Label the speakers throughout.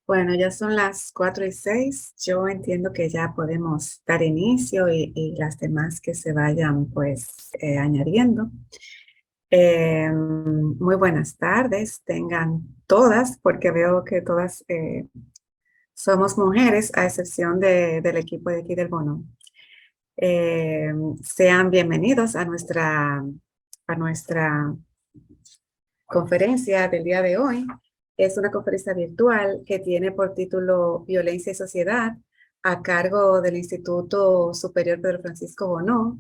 Speaker 1: Bueno, ya son las 4:06. Yo entiendo que ya podemos dar inicio y las demás que se vayan pues añadiendo. Muy buenas tardes, tengan todas, porque veo que todas somos mujeres, a excepción del equipo de aquí del Bono. Eh, Sean bienvenidos a nuestra conferencia del día de hoy. Es una conferencia virtual que tiene por título Violencia y Sociedad, a cargo del Instituto Superior Pedro Francisco Bono.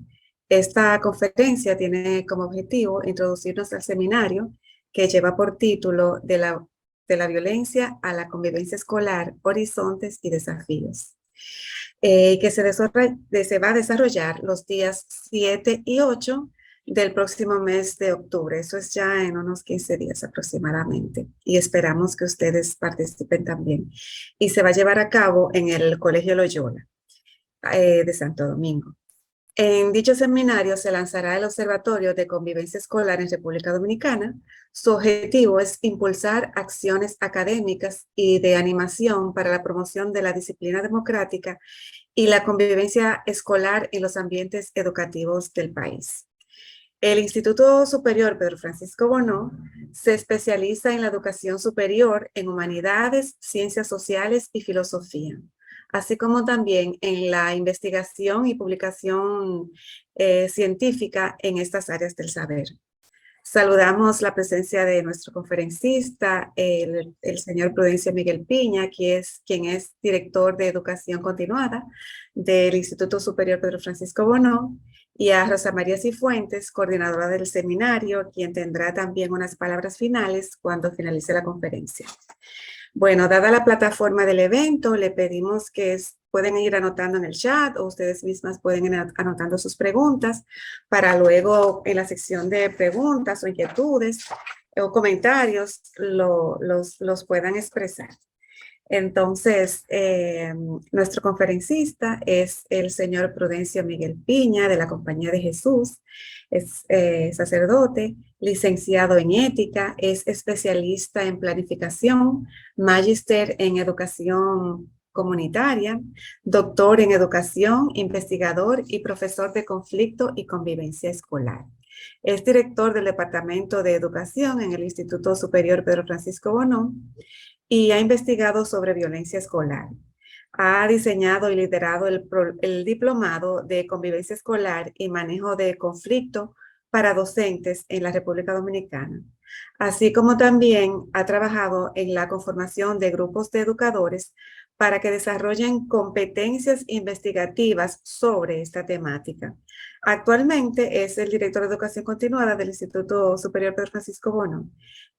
Speaker 1: Esta conferencia tiene como objetivo introducirnos al seminario que lleva por título de la violencia a la convivencia escolar, horizontes y desafíos, que se va a desarrollar los días 7 y 8 del próximo mes de octubre. Eso es ya en unos 15 días aproximadamente. Y esperamos que ustedes participen también. Y se va a llevar a cabo en el Colegio Loyola de Santo Domingo. En dicho seminario se lanzará el Observatorio de Convivencia Escolar en República Dominicana. Su objetivo es impulsar acciones académicas y de animación para la promoción de la disciplina democrática y la convivencia escolar en los ambientes educativos del país. El Instituto Superior Pedro Francisco Bono se especializa en la educación superior en humanidades, ciencias sociales y filosofía, así como también en la investigación y publicación científica en estas áreas del saber. Saludamos la presencia de nuestro conferencista, el señor Prudencio Miguel Piña, quien es director de Educación Continuada del Instituto Superior Pedro Francisco Bono, y a Rosa María Cifuentes, coordinadora del seminario, quien tendrá también unas palabras finales cuando finalice la conferencia. Bueno, dada la plataforma del evento, le pedimos que pueden ir anotando en el chat o ustedes mismas pueden ir anotando sus preguntas para luego en la sección de preguntas o inquietudes o comentarios los puedan expresar. Entonces, nuestro conferencista es el señor Prudencio Miguel Piña de la Compañía de Jesús. Es sacerdote, licenciado en ética, es especialista en planificación, magíster en educación comunitaria, doctor en educación, investigador y profesor de conflicto y convivencia escolar. Es director del Departamento de Educación en el Instituto Superior Pedro Francisco Bono y ha investigado sobre violencia escolar. Ha diseñado y liderado el diplomado de convivencia escolar y manejo de conflicto para docentes en la República Dominicana, así como también ha trabajado en la conformación de grupos de educadores para que desarrollen competencias investigativas sobre esta temática. Actualmente es el director de Educación Continuada del Instituto Superior Pedro Francisco Bono.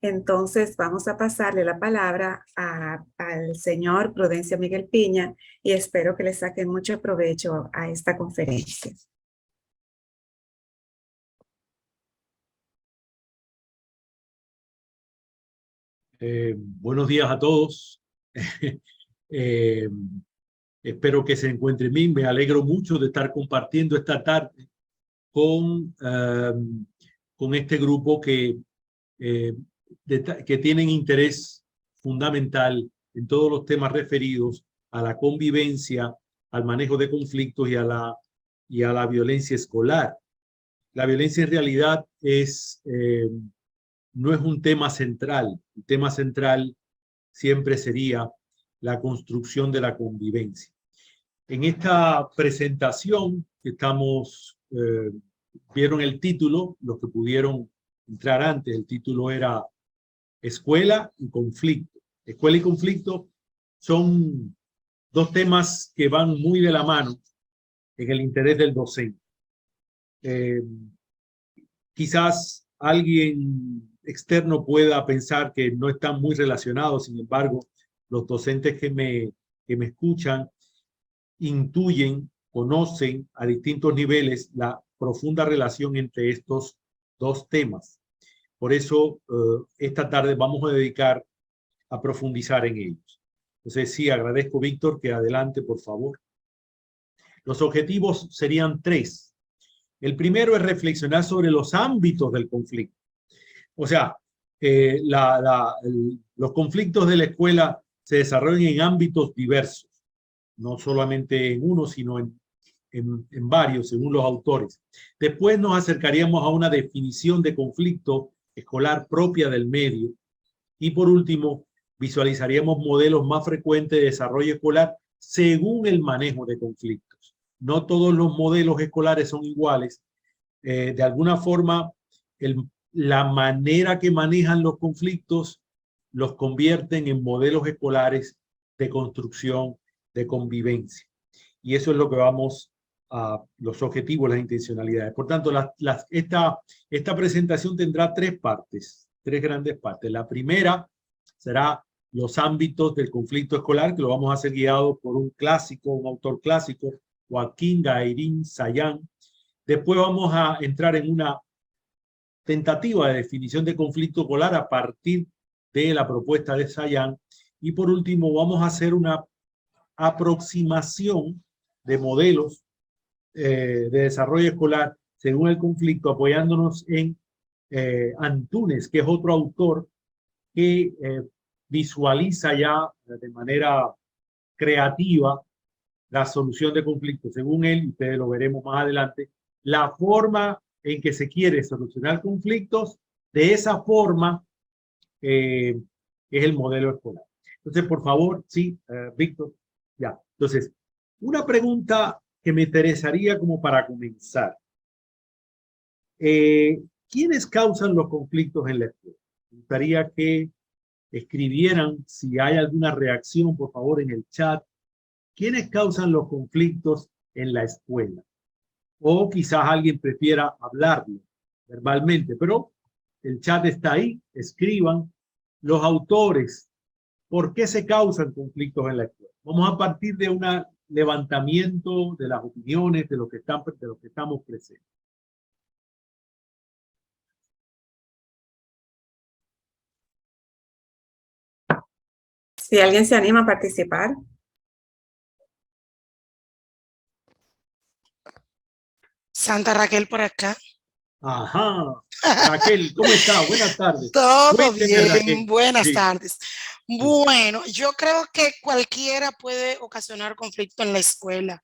Speaker 1: Entonces vamos a pasarle la palabra al señor Prudencio Miguel Piña y espero que le saquen mucho provecho a esta conferencia.
Speaker 2: Buenos días a todos. eh, Espero que se encuentren bien. Me alegro mucho de estar compartiendo esta tarde con este grupo que tienen interés fundamental en todos los temas referidos a la convivencia, al manejo de conflictos y a la violencia escolar. La violencia en realidad no es un tema central. El tema central siempre sería la construcción de la convivencia. En esta presentación que vieron el título, los que pudieron entrar antes, el título era Escuela y Conflicto. Escuela y conflicto son dos temas que van muy de la mano en el interés del docente. Quizás alguien externo pueda pensar que no están muy relacionados, sin embargo, los docentes que me escuchan intuyen, conocen a distintos niveles la profunda relación entre estos dos temas. Por eso, esta tarde vamos a dedicar a profundizar en ellos. Entonces, sí, agradezco, Víctor, que adelante, por favor. Los objetivos serían tres. El primero es reflexionar sobre los ámbitos del conflicto. O sea, los conflictos de la escuela se desarrollan en ámbitos diversos, no solamente en uno, sino en varios, según los autores. Después nos acercaríamos a una definición de conflicto escolar propia del medio. Y por último, visualizaríamos modelos más frecuentes de desarrollo escolar según el manejo de conflictos. No todos los modelos escolares son iguales. De alguna forma, la manera que manejan los conflictos los convierten en modelos escolares de construcción, de convivencia. Y eso es lo que vamos a los objetivos, las intencionalidades. Por tanto, esta presentación tendrá tres partes, tres grandes partes. La primera será los ámbitos del conflicto escolar, que lo vamos a hacer guiado por un clásico, un autor clásico, Joaquín Gairín Sayán. Después vamos a entrar en una tentativa de definición de conflicto escolar a partir de la propuesta de Sayán. Y por último, vamos a hacer una aproximación de modelos de desarrollo escolar según el conflicto, apoyándonos en Antunes, que es otro autor que visualiza ya de manera creativa la solución de conflictos. Según él, ustedes lo veremos más adelante, la forma en que se quiere solucionar conflictos, de esa forma es el modelo escolar. Entonces, por favor, sí, Víctor, ya. Entonces, una pregunta que me interesaría como para comenzar. ¿Quiénes causan los conflictos en la escuela? Me gustaría que escribieran si hay alguna reacción, por favor, en el chat. ¿Quiénes causan los conflictos en la escuela? O quizás alguien prefiera hablarlo verbalmente, pero el chat está ahí, escriban. Los autores, ¿por qué se causan conflictos en la escuela? Vamos a partir de un levantamiento de las opiniones de los que estamos presentes.
Speaker 1: Si alguien se anima a participar.
Speaker 3: Santa Raquel por acá.
Speaker 2: Ajá. Raquel, ¿cómo está? Buenas tardes.
Speaker 3: Todo
Speaker 2: Cuénteme,
Speaker 3: bien,
Speaker 2: Raquel.
Speaker 3: buenas
Speaker 2: Sí.
Speaker 3: tardes. Bueno, yo creo que cualquiera puede ocasionar conflicto en la escuela,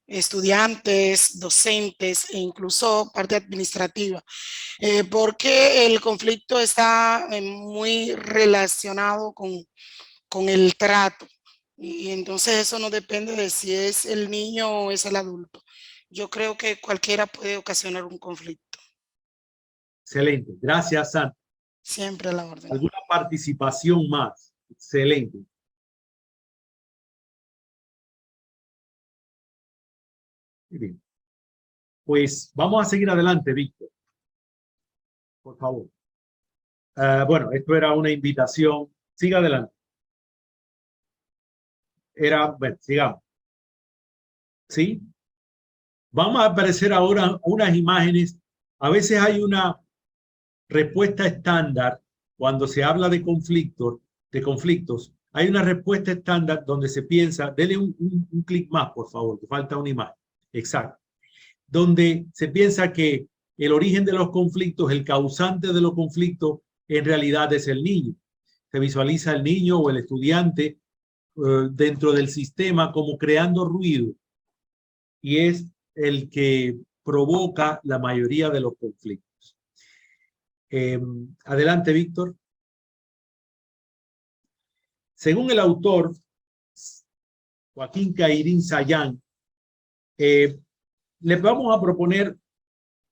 Speaker 3: estudiantes, docentes e incluso parte administrativa, porque el conflicto está muy relacionado con el trato. Y entonces eso no depende de si es el niño o es el adulto. Yo creo que cualquiera puede ocasionar un conflicto.
Speaker 2: Excelente. Gracias, Santa.
Speaker 3: Siempre a la orden.
Speaker 2: ¿Alguna participación más? Excelente. Muy bien. Pues vamos a seguir adelante, Víctor. Por favor. Bueno, esto era una invitación. Siga adelante. Bueno, sigamos. ¿Sí? Vamos a aparecer ahora unas imágenes. A veces hay una respuesta estándar cuando se habla de conflictos. Hay una respuesta estándar donde se piensa, denle un clic más, por favor, que falta una imagen. Exacto. Donde se piensa que el origen de los conflictos, el causante de los conflictos, en realidad es el niño. Se visualiza el niño o el estudiante dentro del sistema como creando ruido y es el que provoca la mayoría de los conflictos. Adelante, Víctor. Según el autor, Joaquín Gairín Sayán, les vamos a proponer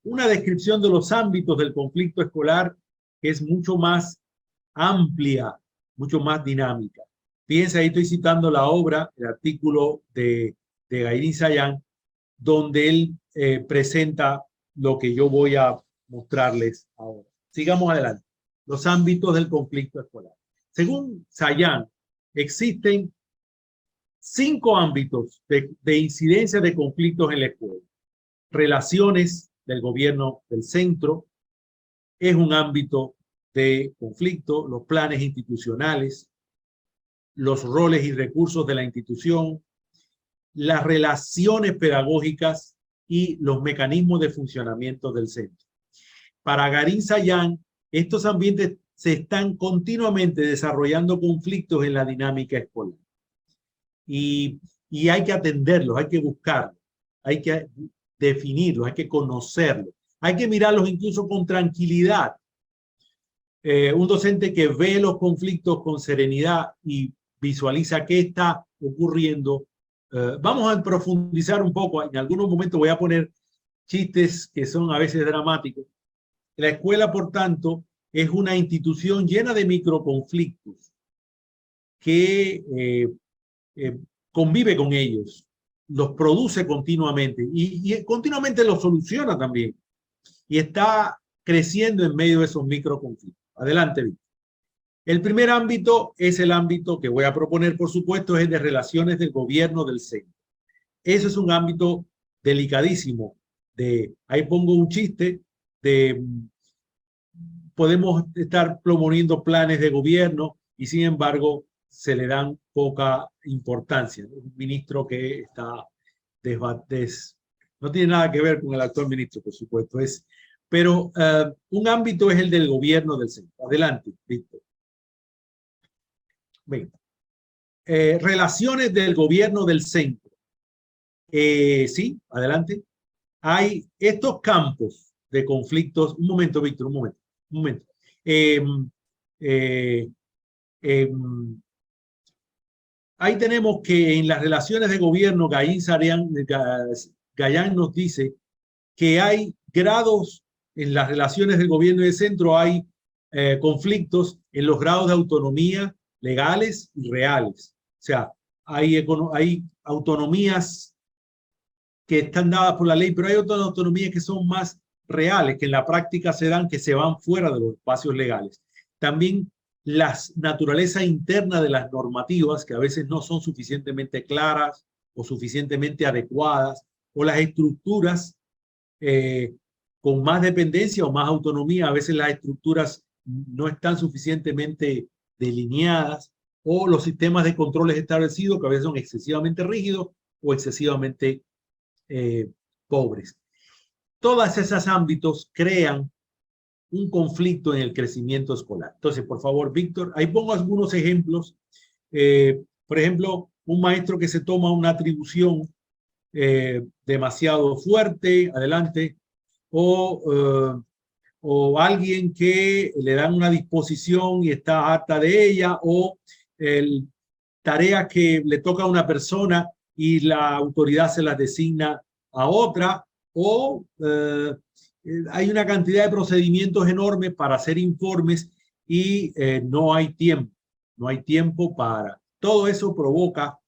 Speaker 2: una descripción de los ámbitos del conflicto escolar que es mucho más amplia, mucho más dinámica. Fíjense, ahí estoy citando la obra, el artículo de Gairín Sayán, donde él presenta lo que yo voy a mostrarles ahora. Sigamos adelante. Los ámbitos del conflicto escolar. Según Sayán, existen 5 ámbitos de incidencia de conflictos en la escuela. Relaciones del gobierno del centro es un ámbito de conflicto, los planes institucionales, los roles y recursos de la institución, las relaciones pedagógicas y los mecanismos de funcionamiento del centro. Para Gairín Sayán, estos ambientes se están continuamente desarrollando conflictos en la dinámica escolar. Y hay que atenderlos, hay que buscarlos, hay que definirlos, hay que conocerlos, hay que mirarlos incluso con tranquilidad. Un docente que ve los conflictos con serenidad y visualiza qué está ocurriendo. Vamos a profundizar un poco. En algunos momentos voy a poner chistes que son a veces dramáticos. La escuela, por tanto, es una institución llena de microconflictos que convive con ellos, los produce continuamente y continuamente los soluciona también. Y está creciendo en medio de esos microconflictos. Adelante, Víctor. El primer ámbito es el ámbito que voy a proponer, por supuesto, es el de relaciones del gobierno del centro. Eso es un ámbito delicadísimo. Ahí pongo un chiste podemos estar proponiendo planes de gobierno y sin embargo se le dan poca importancia. Un ministro que está no tiene nada que ver con el actual ministro, por supuesto, pero un ámbito es el del gobierno del centro. Adelante, Víctor. Bien. Relaciones del gobierno del centro. Sí, adelante. Hay estos campos de conflictos. Un momento, Víctor, un momento. Ahí tenemos que en las relaciones de gobierno, Gallán nos dice que hay grados en las relaciones del gobierno y del centro, hay conflictos en los grados de autonomía legales y reales. O sea, hay autonomías que están dadas por la ley, pero hay otras autonomías que son más reales, que en la práctica se dan, que se van fuera de los espacios legales. También las naturalezas internas de las normativas, que a veces no son suficientemente claras o suficientemente adecuadas, o las estructuras con más dependencia o más autonomía, a veces las estructuras no están suficientemente delineadas, o los sistemas de controles establecidos, que a veces son excesivamente rígidos o excesivamente pobres. Todos esos ámbitos crean un conflicto en el crecimiento escolar. Entonces, por favor, Víctor, ahí pongo algunos ejemplos. Por ejemplo, un maestro que se toma una atribución demasiado fuerte, adelante, o alguien que le dan una disposición y está harta de ella, o tareas que le toca a una persona y la autoridad se las designa a otra, o hay una cantidad de procedimientos enormes para hacer informes y no hay tiempo para... Todo eso provoca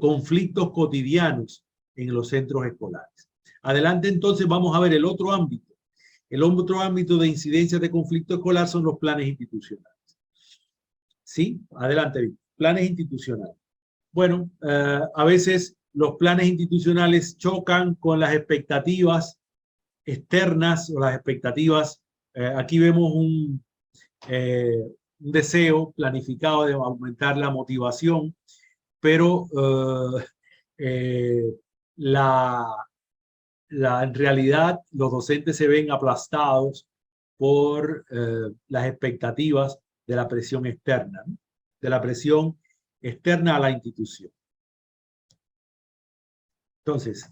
Speaker 2: conflictos cotidianos en los centros escolares. Adelante, entonces, vamos a ver el otro ámbito. El otro ámbito de incidencia de conflicto escolar son los planes institucionales. ¿Sí? Adelante, Víctor. Planes institucionales. Bueno, a veces los planes institucionales chocan con las expectativas externas o las expectativas. Aquí vemos un deseo planificado de aumentar la motivación, pero en realidad los docentes se ven aplastados por las expectativas de la presión externa, ¿no? De la presión externa a la institución. Entonces,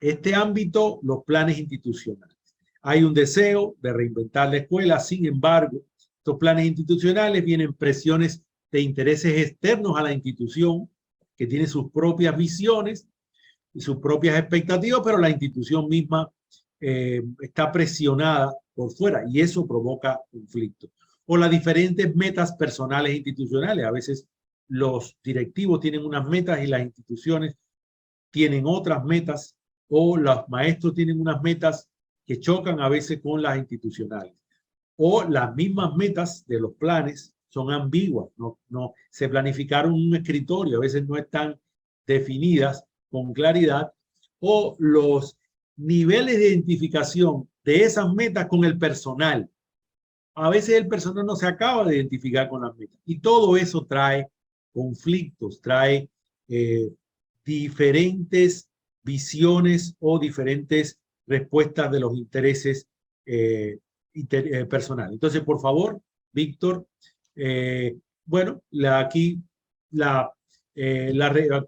Speaker 2: este ámbito, los planes institucionales. Hay un deseo de reinventar la escuela, sin embargo, estos planes institucionales vienen presiones de intereses externos a la institución, que tiene sus propias visiones y sus propias expectativas, pero la institución misma está presionada por fuera y eso provoca conflicto. O las diferentes metas personales e institucionales. A veces los directivos tienen unas metas y las instituciones tienen otras metas, o los maestros tienen unas metas que chocan a veces con las institucionales. O las mismas metas de los planes son ambiguas, no se planificaron un escritorio, a veces no están definidas con claridad, o los niveles de identificación de esas metas con el personal. A veces el personal no se acaba de identificar con las metas. Y todo eso trae conflictos, trae diferentes visiones o diferentes respuestas de los intereses personal. Entonces, por favor, Víctor, bueno, aquí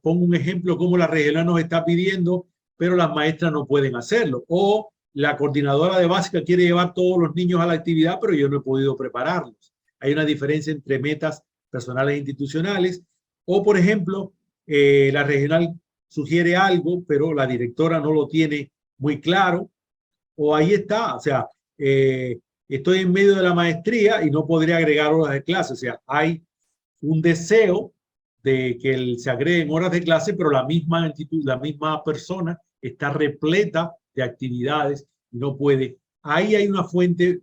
Speaker 2: pongo un ejemplo como la regional nos está pidiendo, pero las maestras no pueden hacerlo. O la coordinadora de básica quiere llevar todos los niños a la actividad, pero yo no he podido prepararlos. Hay una diferencia entre metas personales e institucionales. O, por ejemplo, la regional sugiere algo, pero la directora no lo tiene muy claro. O ahí está, o sea, estoy en medio de la maestría y no podría agregar horas de clase. O sea, hay un deseo de que se agreguen horas de clase, pero la misma persona está repleta de actividades y no puede. Ahí hay una fuente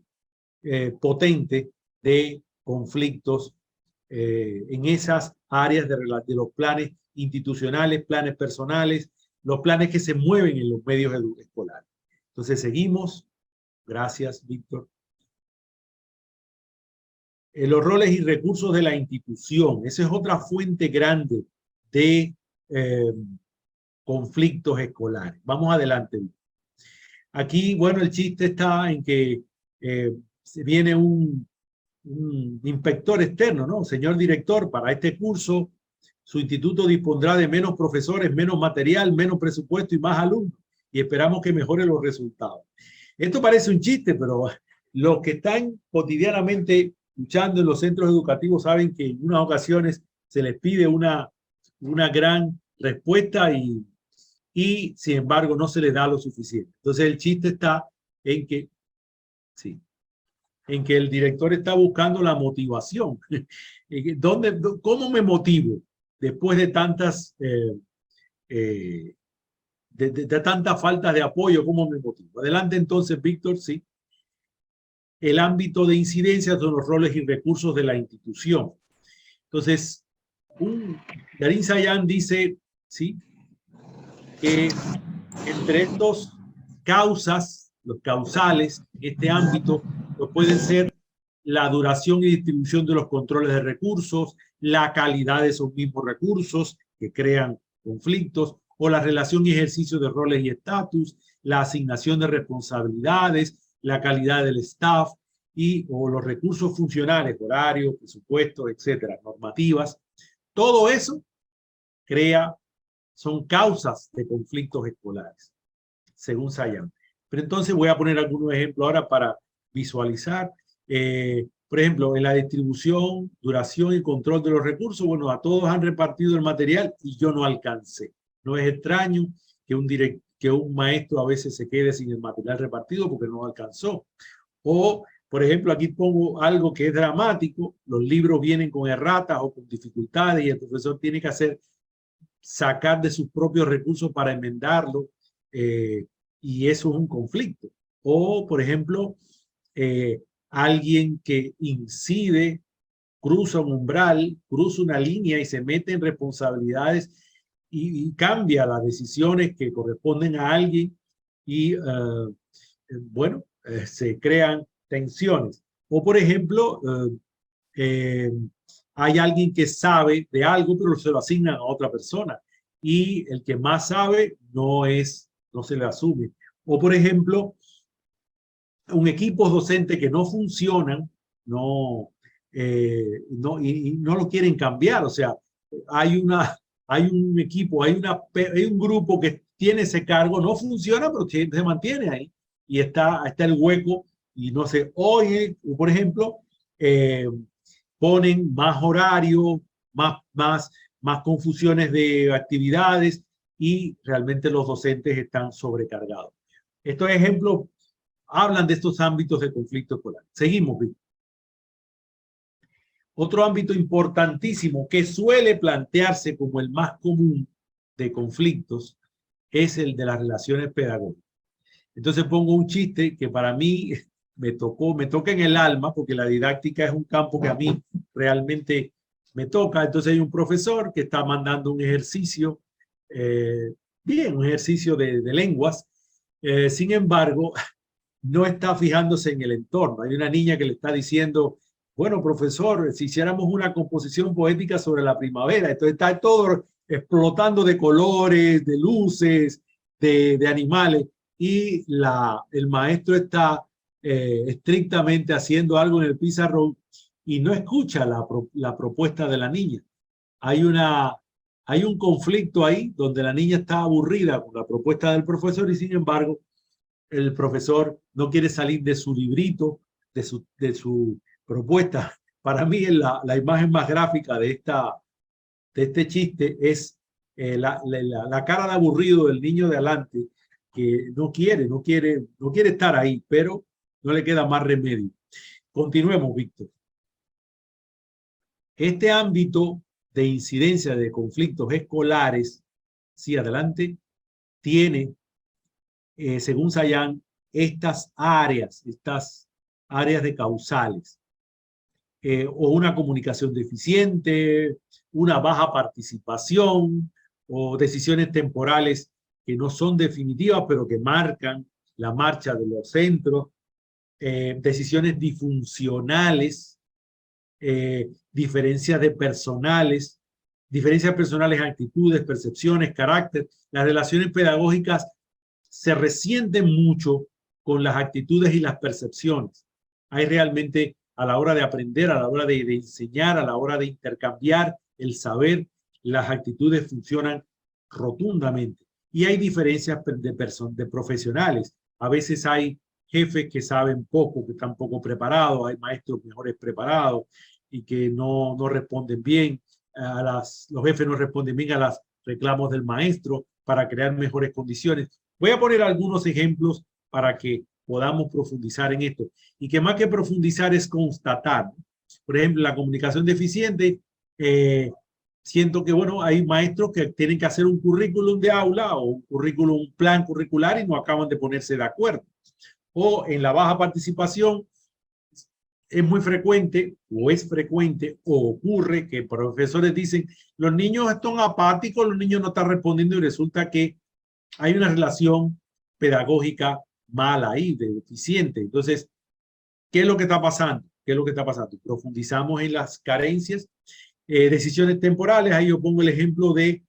Speaker 2: potente de conflictos en esas áreas de los planes institucionales, planes personales, los planes que se mueven en los medios escolares. Entonces seguimos. Gracias, Víctor. Los roles y recursos de la institución. Esa es otra fuente grande de conflictos escolares. Vamos adelante. Aquí, bueno, el chiste está en que viene un inspector externo, ¿no? Señor director, para este curso su instituto dispondrá de menos profesores, menos material, menos presupuesto y más alumnos. Y esperamos que mejore los resultados. Esto parece un chiste, pero los que están cotidianamente luchando en los centros educativos saben que en unas ocasiones se les pide una gran respuesta y sin embargo no se les da lo suficiente. Entonces el chiste está en que, sí, en que el director está buscando la motivación. ¿Cómo me motivo después de tantas de tanta falta de apoyo? ¿Cómo me motivo? Adelante entonces, Víctor, sí. El ámbito de incidencia son los roles y recursos de la institución. Entonces, Darín Sayán dice, ¿sí?, que entre estos causas, los causales, este ámbito, pues pueden ser la duración y distribución de los controles de recursos, la calidad de esos mismos recursos que crean conflictos, o la relación y ejercicio de roles y estatus, la asignación de responsabilidades, la calidad del staff o los recursos funcionales, horarios, presupuestos, etcétera, normativas. Todo eso son causas de conflictos escolares, según Sayán. Pero entonces voy a poner algunos ejemplos ahora para visualizar. Por ejemplo, en la distribución, duración y control de los recursos, bueno, a todos han repartido el material y yo no alcancé. No es extraño que un maestro a veces se quede sin el material repartido porque no alcanzó. O, por ejemplo, aquí pongo algo que es dramático. Los libros vienen con erratas o con dificultades y el profesor tiene que sacar de sus propios recursos para enmendarlo, y eso es un conflicto. O, por ejemplo, alguien que incide, cruza un umbral, cruza una línea y se mete en responsabilidades y cambia las decisiones que corresponden a alguien y, bueno, se crean tensiones. O, por ejemplo, hay alguien que sabe de algo, pero se lo asignan a otra persona. Y el que más sabe no se le asume. O, por ejemplo, un equipo docente que no funcionan, no lo quieren cambiar. O sea, hay un equipo, hay un grupo que tiene ese cargo, no funciona, pero se mantiene ahí. Y está el hueco y no sé, oye, por ejemplo, ponen más horario, más confusiones de actividades y realmente los docentes están sobrecargados. Estos ejemplos hablan de estos ámbitos de conflicto escolar. Seguimos, Víctor. Otro ámbito importantísimo que suele plantearse como el más común de conflictos es el de las relaciones pedagógicas. Entonces pongo un chiste que para mí me toca en el alma, porque la didáctica es un campo que a mí realmente me toca. Entonces hay un profesor que está mandando un ejercicio, un ejercicio de lenguas. Sin embargo, no está fijándose en el entorno. Hay una niña que le está diciendo, bueno, profesor, si hiciéramos una composición poética sobre la primavera. Entonces está todo explotando de colores, de luces, de animales. Y el maestro está estrictamente haciendo algo en el pizarrón y no escucha la propuesta de la niña. Hay un conflicto ahí donde la niña está aburrida con la propuesta del profesor y sin embargo el profesor no quiere salir de su librito, de su propuesta. Para mí la imagen más gráfica de este chiste es la cara de aburrido del niño de adelante que no quiere estar ahí, pero no le queda más remedio. Continuemos, Víctor. Este ámbito de incidencia de conflictos escolares, sí, adelante, tiene, según Sayan, estas áreas de causales. O una comunicación deficiente, una baja participación o decisiones temporales que no son definitivas, pero que marcan la marcha de los centros, decisiones disfuncionales, diferencias personales, actitudes, percepciones, carácter. Las relaciones pedagógicas se resienten mucho con las actitudes y las percepciones. Hay realmente, a la hora de aprender, a la hora de enseñar, a la hora de intercambiar el saber, las actitudes funcionan rotundamente. Y hay diferencias de profesionales. A veces hay jefes que saben poco, que están poco preparados, hay maestros mejores preparados y que no responden bien. Los jefes no responden bien a los reclamos del maestro para crear mejores condiciones. Voy a poner algunos ejemplos para que podamos profundizar en esto. Y que más que profundizar es constatar. Por ejemplo, la comunicación deficiente, siento que, bueno, hay maestros que tienen que hacer un currículum de aula o un plan curricular y no acaban de ponerse de acuerdo. O en la baja participación, es muy frecuente o ocurre que profesores dicen, los niños están apáticos, los niños no están respondiendo y resulta que hay una relación pedagógica mala ahí, deficiente. Entonces, ¿qué es lo que está pasando? Profundizamos en las carencias, decisiones temporales. Ahí yo pongo el ejemplo de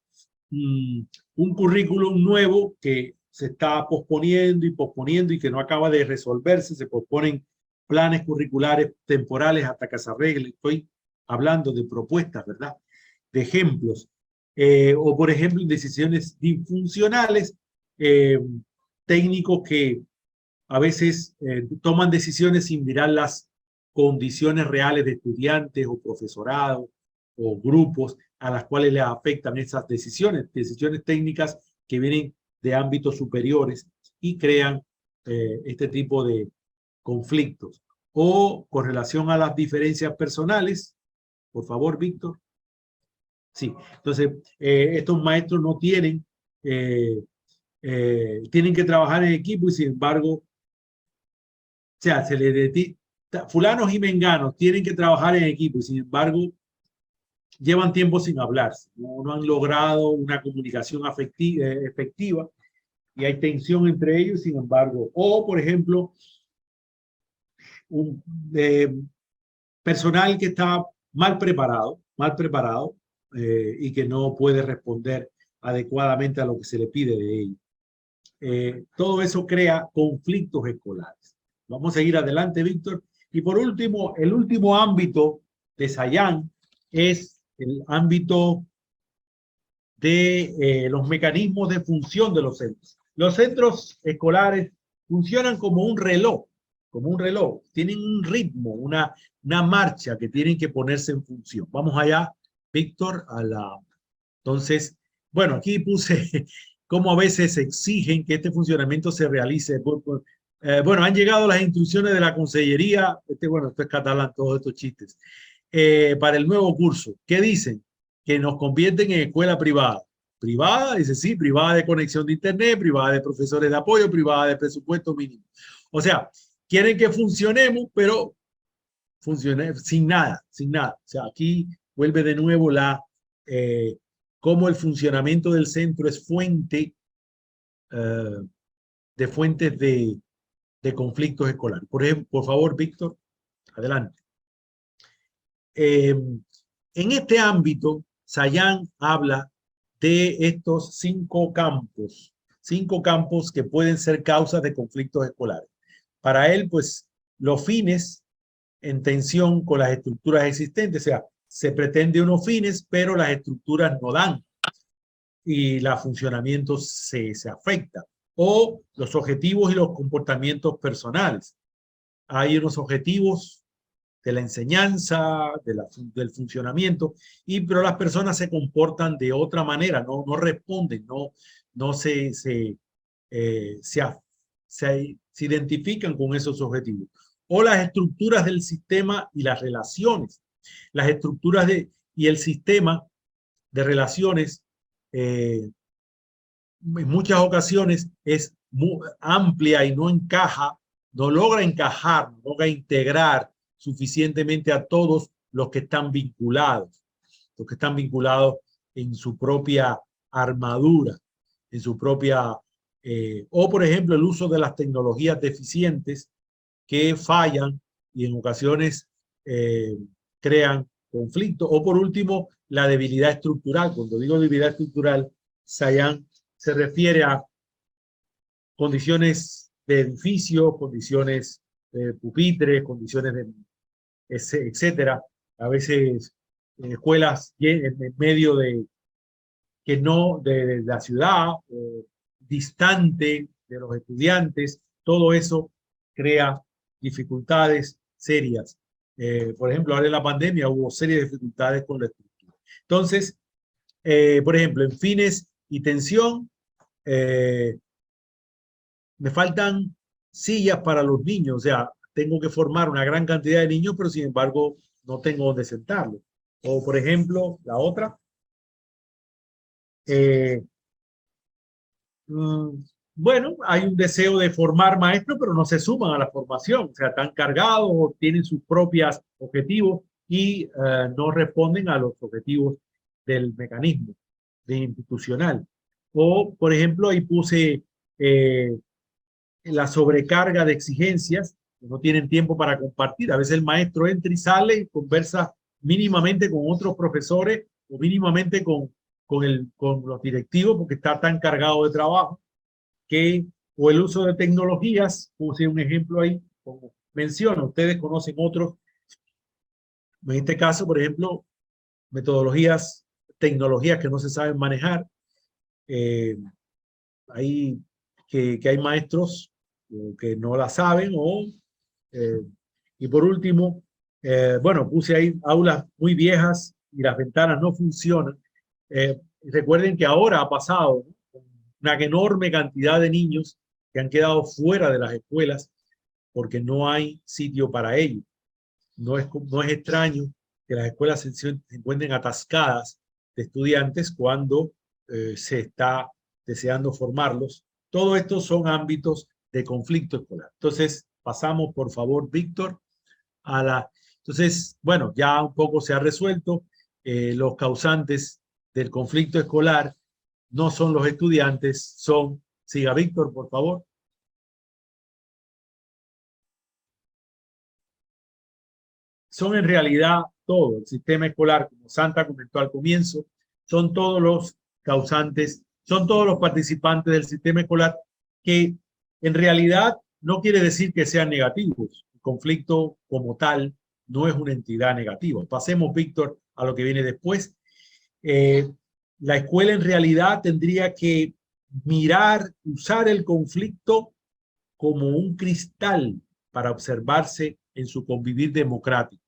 Speaker 2: un currículum nuevo que se está posponiendo y que no acaba de resolverse. Se posponen planes curriculares temporales hasta que se arregle. Estoy hablando de propuestas, ¿verdad? De ejemplos. O, por ejemplo, decisiones disfuncionales, técnicos que a veces toman decisiones sin mirar las condiciones reales de estudiantes o profesorado o grupos a las cuales les afectan esas decisiones técnicas que vienen de ámbitos superiores y crean este tipo de conflictos. O con relación a las diferencias personales, por favor, Víctor. Sí, entonces estos maestros no tienen que trabajar en equipo y sin embargo, o sea, fulanos y menganos tienen que trabajar en equipo y sin embargo llevan tiempo sin hablarse, no han logrado una comunicación efectiva y hay tensión entre ellos, sin embargo, o por ejemplo, un personal que está mal preparado y que no puede responder adecuadamente a lo que se le pide de ellos. Todo eso crea conflictos escolares. Vamos a seguir adelante, Víctor. Y por último, el último ámbito de Sayan es el ámbito de los mecanismos de función de los centros. Los centros escolares funcionan como un reloj, tienen un ritmo, una marcha que tienen que ponerse en función. Vamos allá, Víctor, Entonces, bueno, aquí puse cómo a veces exigen que este funcionamiento se realice. Bueno, han llegado las instrucciones de la Consellería, bueno, esto es catalán, todos estos chistes, para el nuevo curso. ¿Qué dicen? Que nos convierten en escuela privada. Privada, dice sí, privada de conexión de internet, privada de profesores de apoyo, privada de presupuesto mínimo. O sea, quieren que funcionemos, pero funcione sin nada. O sea, aquí vuelve de nuevo cómo el funcionamiento del centro es fuente de fuentes de conflictos escolares. Por favor, Víctor, adelante. En este ámbito, Sayan habla de estos 5 campos que pueden ser causas de conflictos escolares. para él, pues, los fines en tensión con las estructuras existentes. O sea, se pretende unos fines, pero las estructuras no dan y el funcionamiento se afecta. O los objetivos y los comportamientos personales. Hay unos objetivos de la enseñanza, del funcionamiento, pero las personas se comportan de otra manera, no responden, no se identifican con esos objetivos. O las estructuras del sistema y las relaciones. Las estructuras y el sistema de relaciones en muchas ocasiones es muy amplia y no encaja, no logra encajar, no logra integrar suficientemente a todos los que están vinculados en su propia armadura, en su propia, o por ejemplo el uso de las tecnologías deficientes que fallan y en ocasiones crean conflictos, o por último la debilidad estructural. Cuando digo debilidad estructural, Sayan se refiere a condiciones de edificios, condiciones de pupitres, condiciones de etcétera. A veces escuelas en medio de la ciudad, distante de los estudiantes, todo eso crea dificultades serias. Por ejemplo, ahora en la pandemia hubo serias dificultades con la estructura. Entonces, por ejemplo, en fines y tensión, me faltan sillas para los niños, o sea, tengo que formar una gran cantidad de niños, pero sin embargo no tengo donde sentarlos. O por ejemplo, la otra, bueno, hay un deseo de formar maestros, pero no se suman a la formación, o sea, están cargados o tienen sus propios objetivos y no responden a los objetivos del mecanismo institucional. O, por ejemplo, ahí puse la sobrecarga de exigencias, que no tienen tiempo para compartir. A veces el maestro entra y sale y conversa mínimamente con otros profesores o mínimamente con los directivos porque está tan cargado de trabajo o el uso de tecnologías, puse un ejemplo ahí, como menciono, ustedes conocen otros, en este caso, por ejemplo, tecnologías que no se saben manejar. Que hay maestros que no la saben y por último, bueno, puse ahí aulas muy viejas y las ventanas no funcionan. Recuerden que ahora ha pasado, ¿no?, una enorme cantidad de niños que han quedado fuera de las escuelas porque no hay sitio para ellos. No es extraño que las escuelas se encuentren atascadas de estudiantes cuando se está deseando formarlos. Todo esto son ámbitos de conflicto escolar. Entonces, pasamos, por favor, Víctor, Entonces, bueno, ya un poco se ha resuelto. Los causantes del conflicto escolar no son los estudiantes, siga Víctor, por favor. Son en realidad todo el sistema escolar, como Santa comentó al comienzo, son todos los causantes, son todos los participantes del sistema escolar que en realidad no quiere decir que sean negativos. El conflicto como tal no es una entidad negativa. Pasemos, Víctor, a lo que viene después. La escuela en realidad tendría que usar el conflicto como un cristal para observarse en su convivir democrático.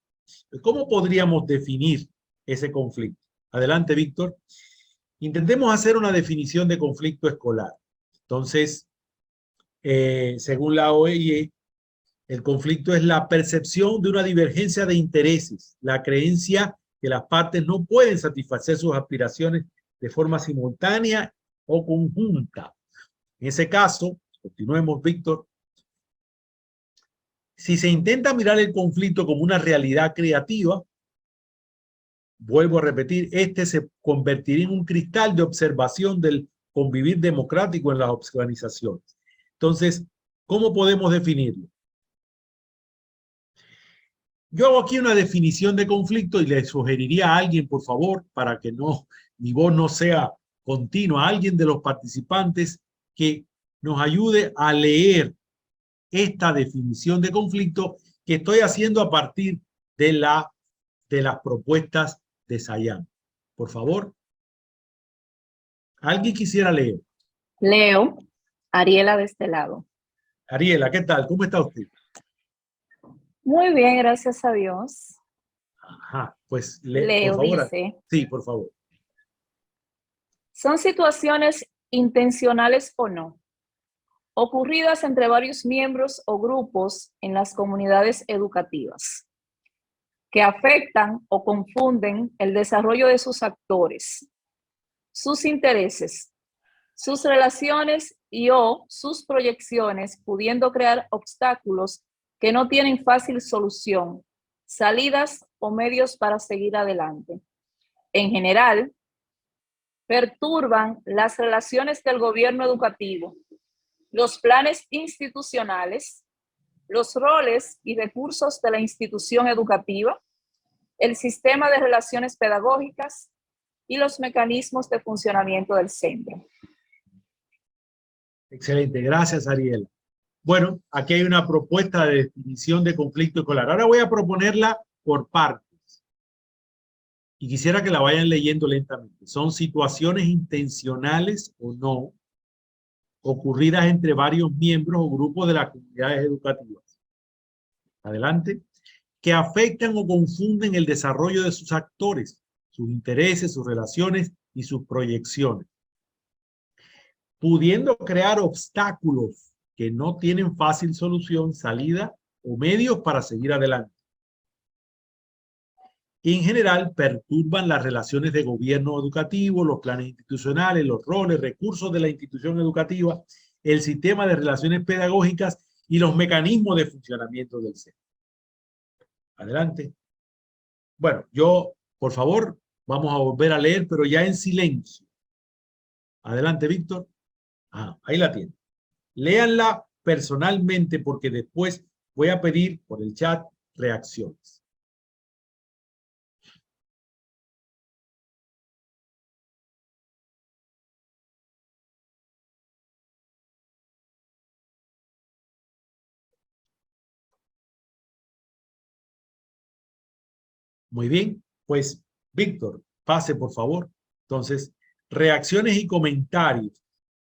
Speaker 2: ¿Cómo podríamos definir ese conflicto? Adelante, Víctor. Intentemos hacer una definición de conflicto escolar. Entonces, según la OIE, el conflicto es la percepción de una divergencia de intereses, la creencia que las partes no pueden satisfacer sus aspiraciones de forma simultánea o conjunta. En ese caso, continuemos, Víctor, si se intenta mirar el conflicto como una realidad creativa, vuelvo a repetir, este se convertiría en un cristal de observación del convivir democrático en las organizaciones. Entonces, ¿cómo podemos definirlo? Yo hago aquí una definición de conflicto y le sugeriría a alguien, por favor, para que mi voz no sea continua, a alguien de los participantes que nos ayude a leer esta definición de conflicto que estoy haciendo a partir de las propuestas de Sayan. Por favor. ¿Alguien quisiera leer?
Speaker 4: Leo, Ariela de este lado.
Speaker 2: Ariela, ¿qué tal? ¿Cómo está usted?
Speaker 4: Muy bien, gracias a Dios.
Speaker 2: Ajá, pues
Speaker 4: Leo
Speaker 2: por favor.
Speaker 4: dice,
Speaker 2: Sí, por favor.
Speaker 4: ¿son situaciones intencionales o no, ocurridas entre varios miembros o grupos en las comunidades educativas, que afectan o confunden el desarrollo de sus actores, sus intereses, sus relaciones y o sus proyecciones, pudiendo crear obstáculos que no tienen fácil solución, salidas o medios para seguir adelante? En general, perturban las relaciones del gobierno educativo, los planes institucionales, los roles y recursos de la institución educativa, el sistema de relaciones pedagógicas y los mecanismos de funcionamiento del centro.
Speaker 2: Excelente, gracias Ariela. Bueno, aquí hay una propuesta de definición de conflicto escolar. Ahora voy a proponerla por partes. Y quisiera que la vayan leyendo lentamente. Son situaciones intencionales o no, ocurridas entre varios miembros o grupos de las comunidades educativas. Adelante. Que afectan o confunden el desarrollo de sus actores, sus intereses, sus relaciones y sus proyecciones, pudiendo crear obstáculos que no tienen fácil solución, salida o medios para seguir adelante. En general, perturban las relaciones de gobierno educativo, los planes institucionales, los roles, recursos de la institución educativa, el sistema de relaciones pedagógicas y los mecanismos de funcionamiento del centro. Adelante. Bueno, por favor, vamos a volver a leer, pero ya en silencio. Adelante, Víctor. Ahí la tiene. Léanla personalmente porque después voy a pedir por el chat reacciones. Muy bien, pues Víctor, pase por favor. Entonces, reacciones y comentarios.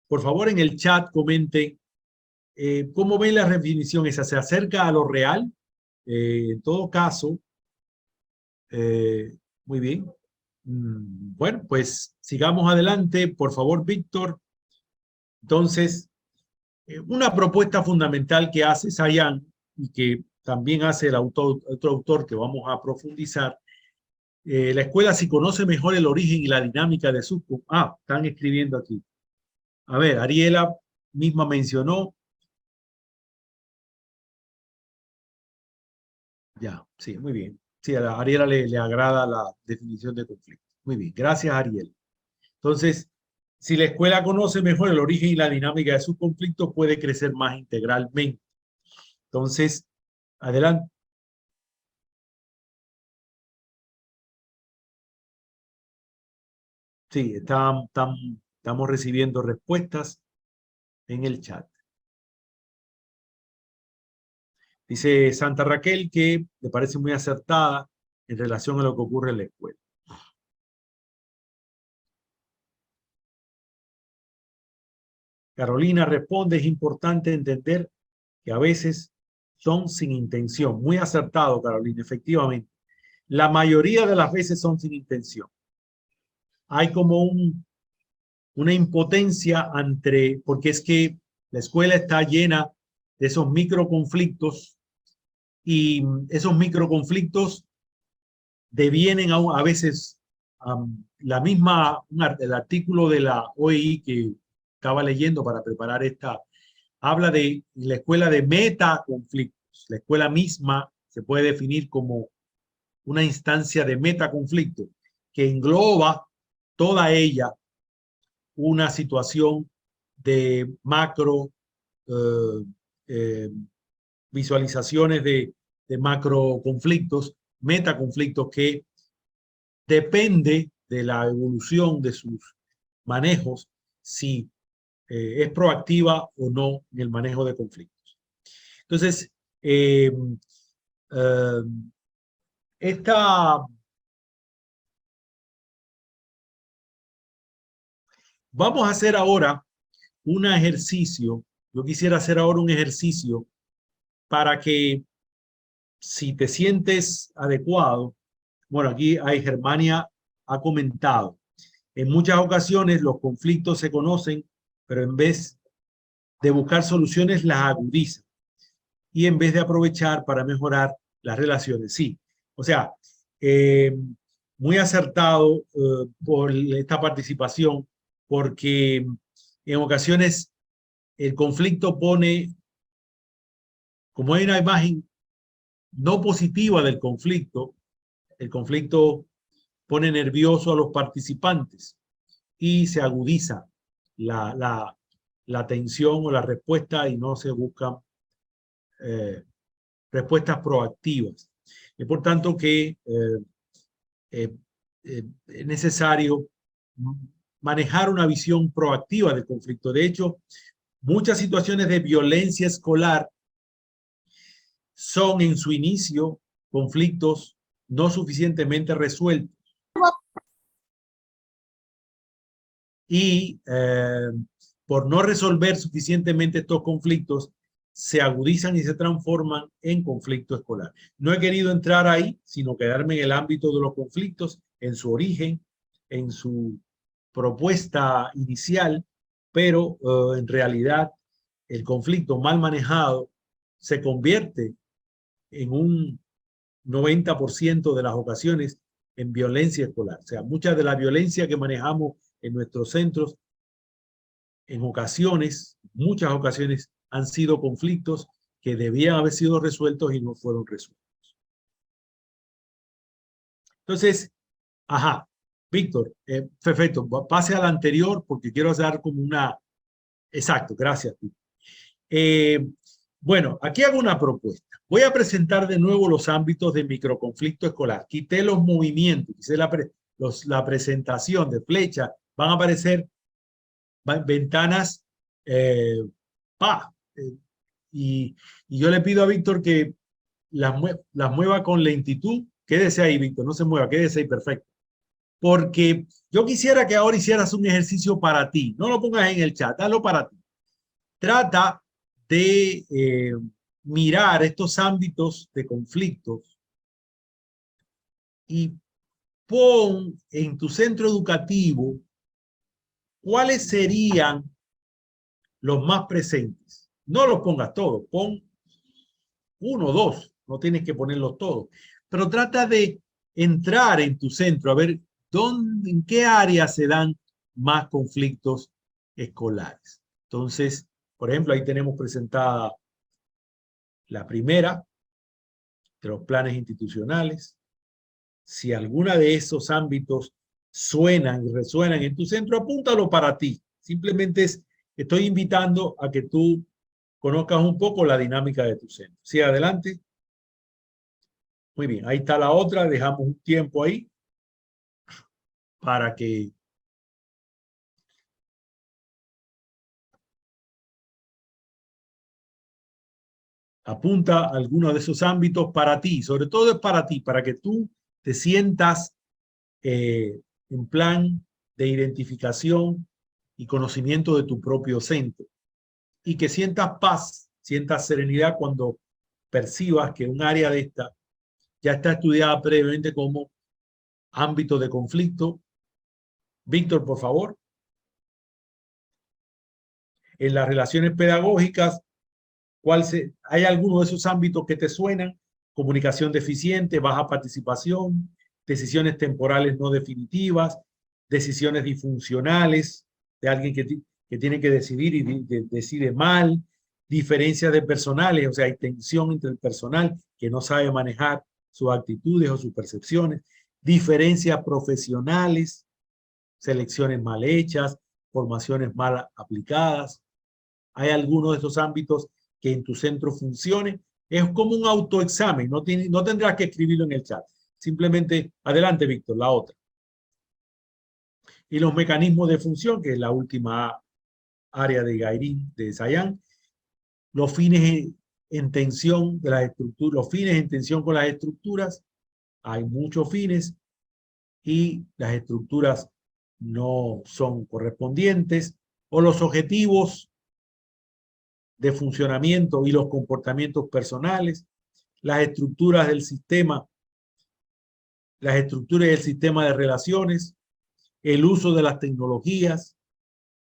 Speaker 2: Por favor, en el chat comenten cómo ven la definición esa. ¿Se acerca a lo real? En todo caso, muy bien. Bueno, pues sigamos adelante. Por favor, Víctor. Entonces, una propuesta fundamental que hace Sayan y que también hace el otro autor que vamos a profundizar. La escuela, si conoce mejor el origen y la dinámica de sus... están escribiendo aquí. A ver, Ariela misma mencionó. Ya, sí, muy bien. Sí, a Ariela le agrada la definición de conflicto. Muy bien, gracias Ariel. Entonces, si la escuela conoce mejor el origen y la dinámica de sus conflictos, puede crecer más integralmente. Entonces, adelante. Sí, estamos recibiendo respuestas en el chat. Dice Santa Raquel que le parece muy acertada en relación a lo que ocurre en la escuela. Carolina responde, es importante entender que a veces son sin intención. Muy acertado, Carolina, efectivamente. La mayoría de las veces son sin intención. Hay como una impotencia porque es que la escuela está llena de esos microconflictos y esos microconflictos devienen a veces el artículo de la OEI que estaba leyendo para preparar habla de la escuela de metaconflictos. La escuela misma se puede definir como una instancia de metaconflicto que engloba toda ella una situación de macro visualizaciones de macro conflictos, metaconflictos que depende de la evolución de sus manejos, si es proactiva o no en el manejo de conflictos. Entonces, vamos a hacer ahora un ejercicio. Yo quisiera hacer ahora un ejercicio para que, si te sientes adecuado, bueno, aquí hay Germania ha comentado, en muchas ocasiones los conflictos se conocen, pero en vez de buscar soluciones las agudizan, y en vez de aprovechar para mejorar las relaciones, sí. O sea, muy acertado por esta participación, porque en ocasiones el conflicto pone, como hay una imagen no positiva del conflicto, el conflicto pone nervioso a los participantes y se agudiza la tensión o la respuesta, y no se buscan respuestas proactivas. Es por tanto que es necesario manejar una visión proactiva del conflicto. De hecho, muchas situaciones de violencia escolar son en su inicio conflictos no suficientemente resueltos. Y por no resolver suficientemente estos conflictos, se agudizan y se transforman en conflicto escolar. No he querido entrar ahí, sino quedarme en el ámbito de los conflictos, en su origen, en su propuesta inicial, pero en realidad el conflicto mal manejado se convierte en un 90% de las ocasiones en violencia escolar. O sea, mucha de la violencia que manejamos en nuestros centros, en ocasiones, muchas ocasiones, han sido conflictos que debían haber sido resueltos y no fueron resueltos. Entonces, ajá, Víctor, perfecto, pase al anterior porque quiero hacer como una... Exacto, gracias. Bueno, aquí hago una propuesta. Voy a presentar de nuevo los ámbitos de microconflicto escolar. Quité los movimientos, quité la presentación de flecha. Van a aparecer ventanas y yo le pido a Víctor que las mueva con lentitud. Quédese ahí, Víctor, no se mueva, quédese ahí, perfecto. Porque yo quisiera que ahora hicieras un ejercicio para ti. No lo pongas en el chat, hazlo para ti. Trata de mirar estos ámbitos de conflictos y pon en tu centro educativo cuáles serían los más presentes. No los pongas todos, pon uno o dos, no tienes que ponerlos todos, pero trata de entrar en tu centro a ver en qué áreas se dan más conflictos escolares. Entonces, por ejemplo, ahí tenemos presentada la primera de los planes institucionales. Si alguna de esos ámbitos suenan y resuenan en tu centro, apúntalo para ti. Simplemente estoy invitando a que tú conozcas un poco la dinámica de tu centro. Sí, adelante. Muy bien, ahí está la otra. Dejamos un tiempo ahí para que apunta alguno de esos ámbitos para ti. Sobre todo es para ti, para que tú te sientas en plan de identificación y conocimiento de tu propio centro. Y que sientas paz, sientas serenidad cuando percibas que un área de esta ya está estudiada previamente como ámbito de conflicto. Víctor, por favor. En las relaciones pedagógicas, ¿hay alguno de esos ámbitos que te suenan? Comunicación deficiente, baja participación, decisiones temporales no definitivas, decisiones disfuncionales de alguien que tiene que decidir y decide mal, diferencias de personales, o sea, hay tensión entre el personal que no sabe manejar sus actitudes o sus percepciones, diferencias profesionales, selecciones mal hechas, formaciones mal aplicadas. ¿Hay alguno de esos ámbitos que en tu centro funcione? Es como un autoexamen, no tendrás que escribirlo en el chat. Simplemente, adelante, Víctor, la otra. Y los mecanismos de función, que es la última área de Gairín, de Sayan, los fines en tensión de las estructuras, los fines en tensión con las estructuras. Hay muchos fines y las estructuras no son correspondientes, o los objetivos de funcionamiento y los comportamientos personales, las estructuras del sistema, las estructuras del sistema de relaciones, el uso de las tecnologías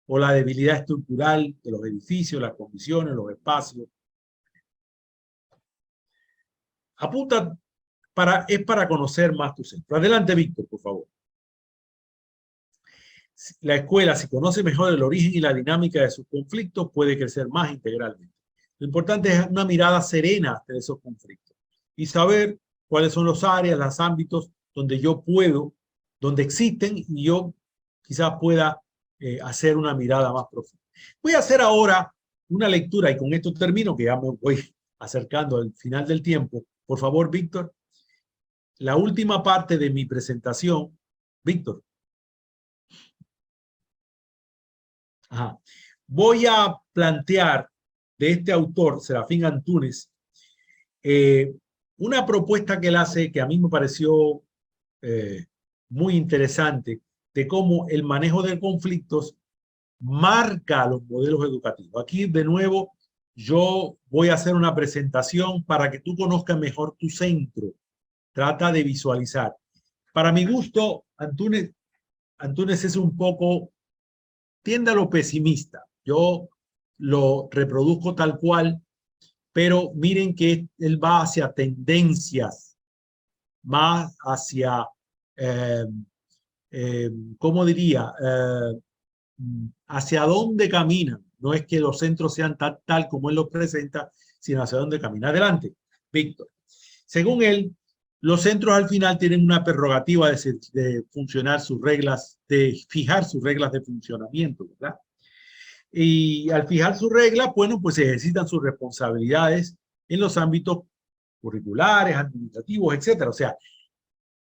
Speaker 2: o la debilidad estructural de los edificios, las condiciones, los espacios. Apunta es para conocer más tu centro. Adelante, Víctor, por favor. La escuela, si conoce mejor el origen y la dinámica de sus conflictos, puede crecer más integralmente. Lo importante es una mirada serena de esos conflictos y saber cuáles son los áreas, los ámbitos donde yo puedo, donde existen, y yo quizás pueda hacer una mirada más profunda. Voy a hacer ahora una lectura, y con esto termino, que ya me voy acercando al final del tiempo. Por favor, Víctor, la última parte de mi presentación. Víctor. Ajá. Voy a plantear de este autor, Serafín Antúnez, una propuesta que él hace que a mí me pareció muy interesante, de cómo el manejo de conflictos marca los modelos educativos. Aquí, de nuevo, yo voy a hacer una presentación para que tú conozcas mejor tu centro. Trata de visualizar. Para mi gusto, Antúnez es un poco, tiende a lo pesimista. Yo lo reproduzco tal cual, pero miren que él va hacia tendencias, más hacia, ¿cómo diría? Hacia dónde caminan. No es que los centros sean tal como él los presenta, sino hacia dónde camina. Adelante, Víctor. Según él, los centros al final tienen una prerrogativa de funcionar sus reglas, de fijar sus reglas de funcionamiento, ¿verdad? Y al fijar sus reglas, bueno, pues se ejercitan sus responsabilidades en los ámbitos curriculares, administrativos, etcétera. O sea,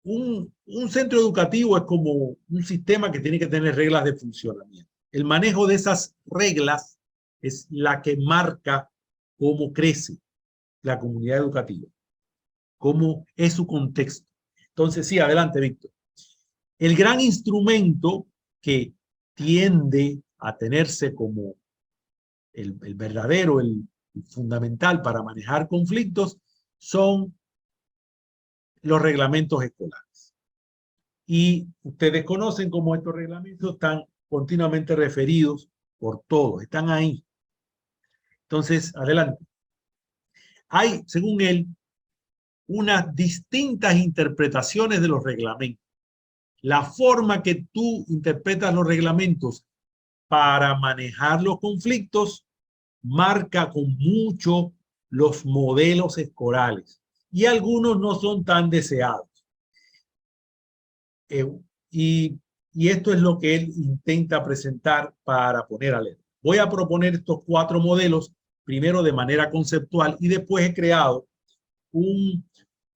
Speaker 2: un centro educativo es como un sistema que tiene que tener reglas de funcionamiento. El manejo de esas reglas es la que marca cómo crece la comunidad educativa, cómo es su contexto. Entonces, sí, adelante, Víctor. El gran instrumento que tiende a tenerse como el verdadero, el fundamental para manejar conflictos son los reglamentos escolares. Y ustedes conocen cómo estos reglamentos están continuamente referidos por todos, están ahí. Entonces, adelante. Hay, según él, unas distintas interpretaciones de los reglamentos. La forma que tú interpretas los reglamentos para manejar los conflictos marca con mucho los modelos escolares, y algunos no son tan deseados. Y esto es lo que él intenta presentar para poner a leer. Voy a proponer estos 4 modelos, primero de manera conceptual, y después he creado un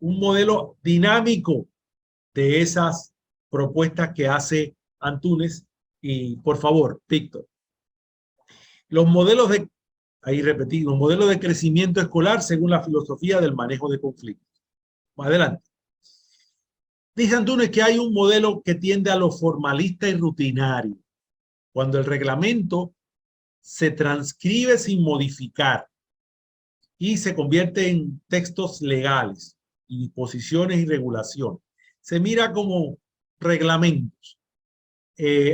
Speaker 2: modelo dinámico de esas propuestas que hace Antúnez. Y por favor, Víctor, los modelos de, ahí repetí, los modelos de crecimiento escolar según la filosofía del manejo de conflictos. Adelante. Dice Antúnez que hay un modelo que tiende a lo formalista y rutinario, cuando el reglamento se transcribe sin modificar y se convierte en textos legales y disposiciones y regulaciones. Se mira como reglamentos.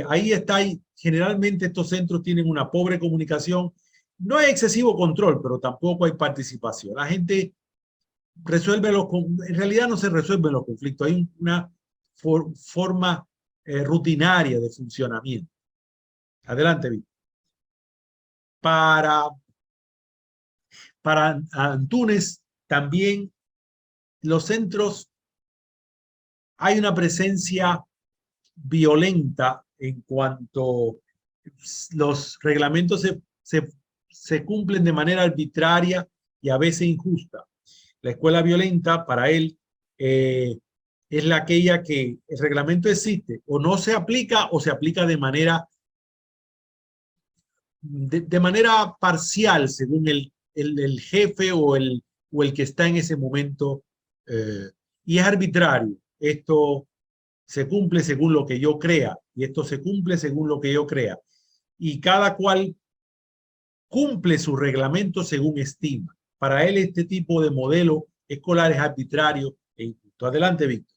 Speaker 2: Ahí está, generalmente estos centros tienen una pobre comunicación. No hay excesivo control, pero tampoco hay participación. La gente resuelve en realidad no se resuelven los conflictos. Hay una forma rutinaria de funcionamiento. Adelante, Víctor. Para Antúnez también los centros, hay una presencia violenta en cuanto los reglamentos se cumplen de manera arbitraria y a veces injusta. La escuela violenta para él es aquella que el reglamento existe o no se aplica o se aplica de manera parcial según el el jefe o el que está en ese momento, y es arbitrario. Esto se cumple según lo que yo crea, y esto se cumple según lo que yo crea. Y cada cual cumple su reglamento según estima. Para él este tipo de modelo escolar es arbitrario e injusto. Adelante, Víctor.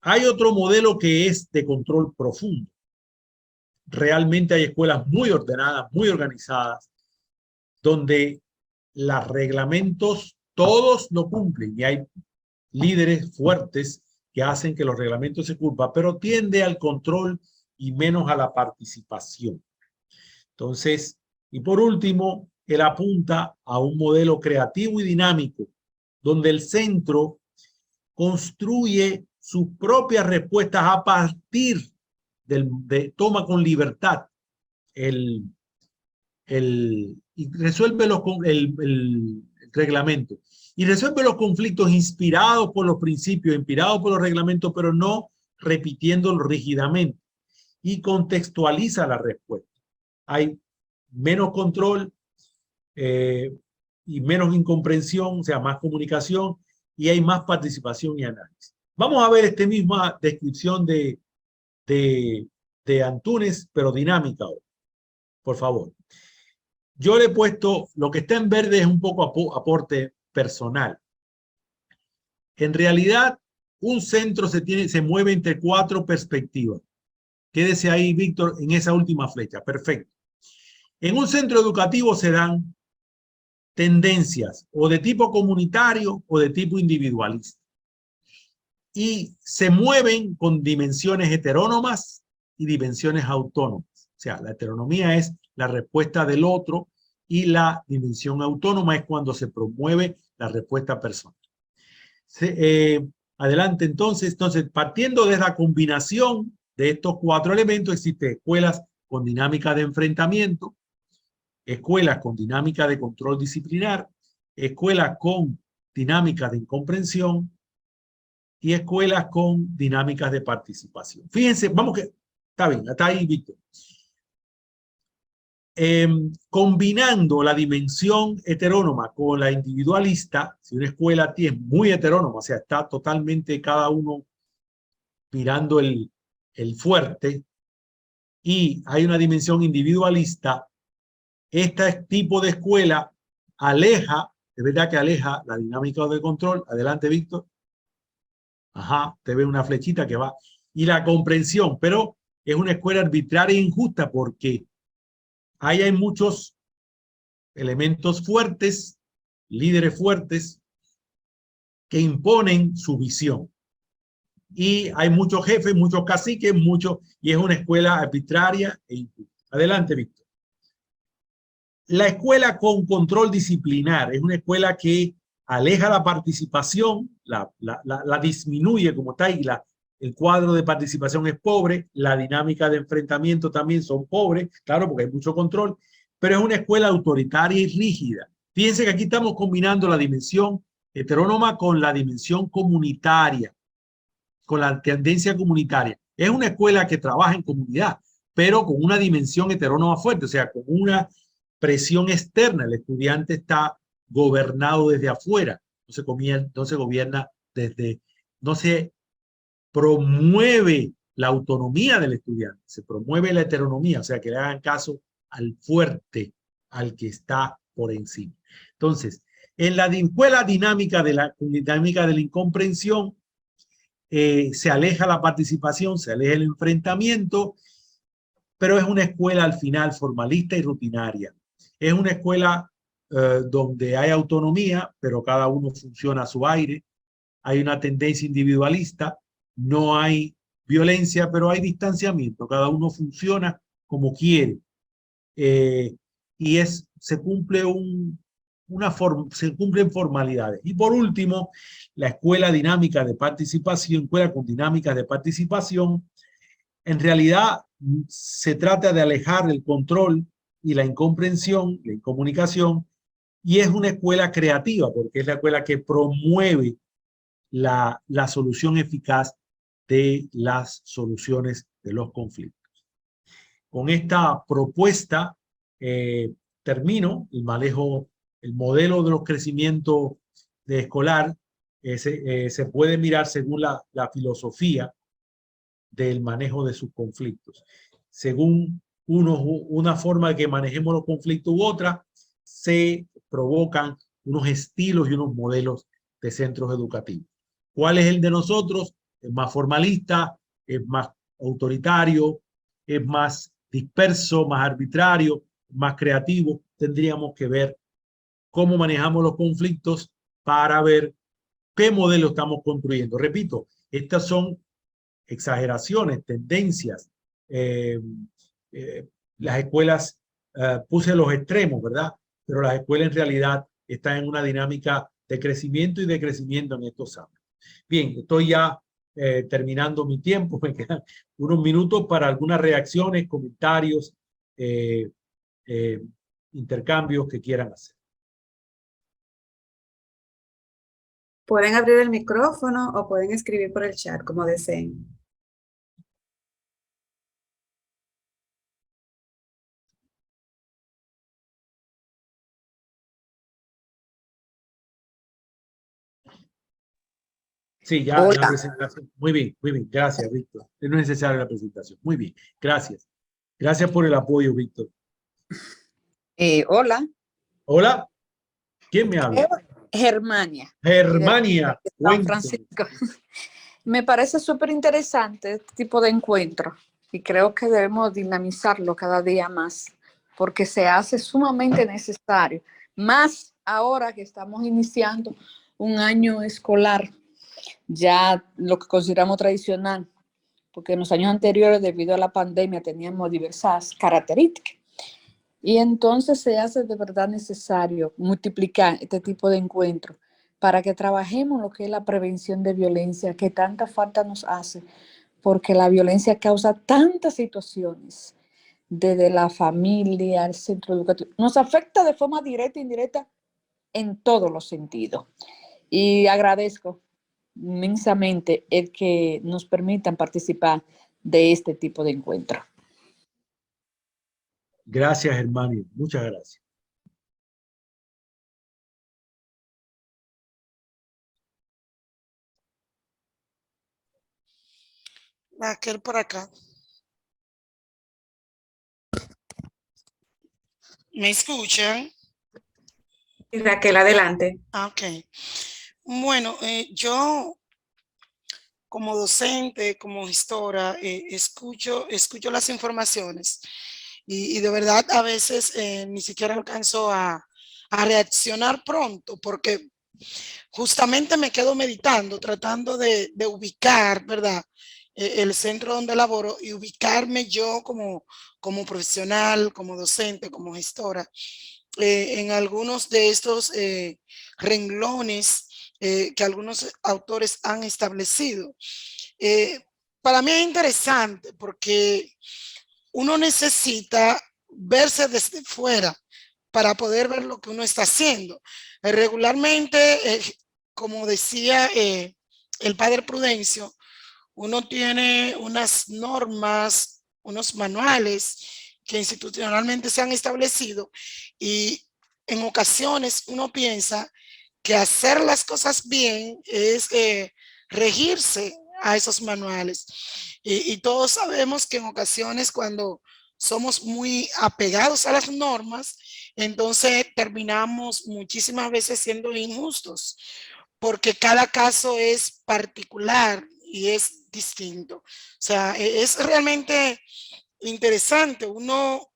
Speaker 2: Hay otro modelo que es de control profundo. Realmente hay escuelas muy ordenadas, muy organizadas, donde los reglamentos todos lo cumplen y hay líderes fuertes que hacen que los reglamentos se cumplan, pero tiende al control y menos a la participación. Entonces, y por último, él apunta a un modelo creativo y dinámico, donde el centro construye sus propias respuestas a partir toma con libertad y resuelve el reglamento. Y resuelve los conflictos inspirados por los principios, inspirados por los reglamentos, pero no repitiéndolo rígidamente. Y contextualiza la respuesta. Hay menos control y menos incomprensión, o sea, más comunicación, y hay más participación y análisis. Vamos a ver esta misma descripción de Antúnez, pero dinámica ahora. Por favor. Yo le he puesto, lo que está en verde es un poco aporte personal. En realidad, un centro se mueve entre 4 perspectivas. Quédese ahí, Víctor, en esa última flecha. Perfecto. En un centro educativo se dan tendencias o de tipo comunitario o de tipo individualista. Y se mueven con dimensiones heterónomas y dimensiones autónomas. O sea, la heteronomía es la respuesta del otro y la dimensión autónoma es cuando se promueve la respuesta personal. Adelante, entonces, partiendo de la combinación de estos 4 elementos, existen escuelas con dinámica de enfrentamiento, escuelas con dinámica de control disciplinar, escuelas con dinámicas de incomprensión y escuelas con dinámicas de participación. Fíjense, vamos que, está bien, hasta ahí, Víctor. Combinando la dimensión heterónoma con la individualista, si una escuela es muy heterónoma, o sea, está totalmente cada uno mirando el fuerte, y hay una dimensión individualista, este tipo de escuela aleja, es verdad que aleja la dinámica de control. Adelante, Víctor. Ajá, te ve una flechita que va. Y la comprensión, pero es una escuela arbitraria e injusta porque ahí hay muchos elementos fuertes, líderes fuertes, que imponen su visión. Y hay muchos jefes, muchos caciques, y es una escuela arbitraria e injusta. Adelante, Víctor. La escuela con control disciplinar es una escuela que aleja la participación, la disminuye como está, y el cuadro de participación es pobre, la dinámica de enfrentamiento también son pobres, claro, porque hay mucho control, pero es una escuela autoritaria y rígida. Fíjense que aquí estamos combinando la dimensión heterónoma con la dimensión comunitaria, con la tendencia comunitaria. Es una escuela que trabaja en comunidad, pero con una dimensión heterónoma fuerte, o sea, con una presión externa. El estudiante está gobernado desde afuera, no se gobierna desde, no se promueve la autonomía del estudiante, se promueve la heteronomía, o sea, que le hagan caso al fuerte, al que está por encima. Entonces, en la escuela dinámica de la incomprensión, se aleja la participación, se aleja el enfrentamiento, pero es una escuela al final formalista y rutinaria. Es una escuela donde hay autonomía, pero cada uno funciona a su aire. Hay una tendencia individualista, no hay violencia, pero hay distanciamiento. Cada uno funciona como quiere. Y se cumplen formalidades. Y por último, la escuela dinámica de participación, escuela con dinámicas de participación, en realidad se trata de alejar el control y la incomprensión, la incomunicación, y es una escuela creativa, porque es la escuela que promueve la solución eficaz de las soluciones de los conflictos. Con esta propuesta termino el manejo, el modelo de los crecimientos de escolar se puede mirar según la filosofía del manejo de sus conflictos. Según una forma de que manejemos los conflictos u otra, se provocan unos estilos y unos modelos de centros educativos. ¿Cuál es el de nosotros? Es más formalista, es más autoritario, es más disperso, más arbitrario, más creativo. Tendríamos que ver cómo manejamos los conflictos para ver qué modelo estamos construyendo. Repito, estas son exageraciones, tendencias. Las escuelas, puse los extremos, ¿verdad? Pero las escuelas en realidad están en una dinámica de crecimiento y decrecimiento en estos ámbitos. Bien, estoy ya terminando mi tiempo. Me quedan unos minutos para algunas reacciones, comentarios, intercambios que quieran hacer.
Speaker 1: Pueden abrir el micrófono o pueden escribir por el chat, como deseen.
Speaker 2: Sí, ya
Speaker 5: Hola.
Speaker 2: la presentación. Muy bien, muy bien. Gracias, Víctor. No es necesaria la presentación. Muy bien, gracias. Gracias por el apoyo, Víctor.
Speaker 5: Hola.
Speaker 2: Hola, ¿quién me habla?
Speaker 5: Germania.
Speaker 2: Germania.
Speaker 5: De San
Speaker 2: Cuénteme.
Speaker 5: Francisco. Me parece súper interesante este tipo de encuentro y creo que debemos dinamizarlo cada día más porque se hace sumamente necesario, más ahora que estamos iniciando un año escolar, ya lo que consideramos tradicional, porque en los años anteriores, debido a la pandemia, teníamos diversas características. Y entonces se hace de verdad necesario multiplicar este tipo de encuentros para que trabajemos lo que es la prevención de violencia, que tanta falta nos hace, porque la violencia causa tantas situaciones, desde la familia, al centro educativo. Nos afecta de forma directa e indirecta en todos los sentidos. Y agradezco inmensamente el que nos permitan participar de este tipo de encuentro.
Speaker 2: Gracias, Germania. Muchas gracias.
Speaker 3: Aquel por acá. ¿Me escuchan?
Speaker 1: Y Raquel, adelante.
Speaker 3: Ok. Bueno, yo como docente, como gestora, escucho las informaciones y de verdad a veces ni siquiera alcanzo a reaccionar pronto porque justamente me quedo meditando, tratando de ubicar, ¿verdad? El centro donde laboro y ubicarme yo como profesional, como docente, como gestora, en algunos de estos renglones que algunos autores han establecido. Para mí es interesante porque uno necesita verse desde fuera para poder ver lo que uno está haciendo. Regularmente, como decía el padre Prudencio, uno tiene unas normas, unos manuales que institucionalmente se han establecido y en ocasiones uno piensa que hacer las cosas bien es regirse a esos manuales. Y todos sabemos que en ocasiones cuando somos muy apegados a las normas, entonces terminamos muchísimas veces siendo injustos, porque cada caso es particular y es distinto. O sea, es realmente interesante. Uno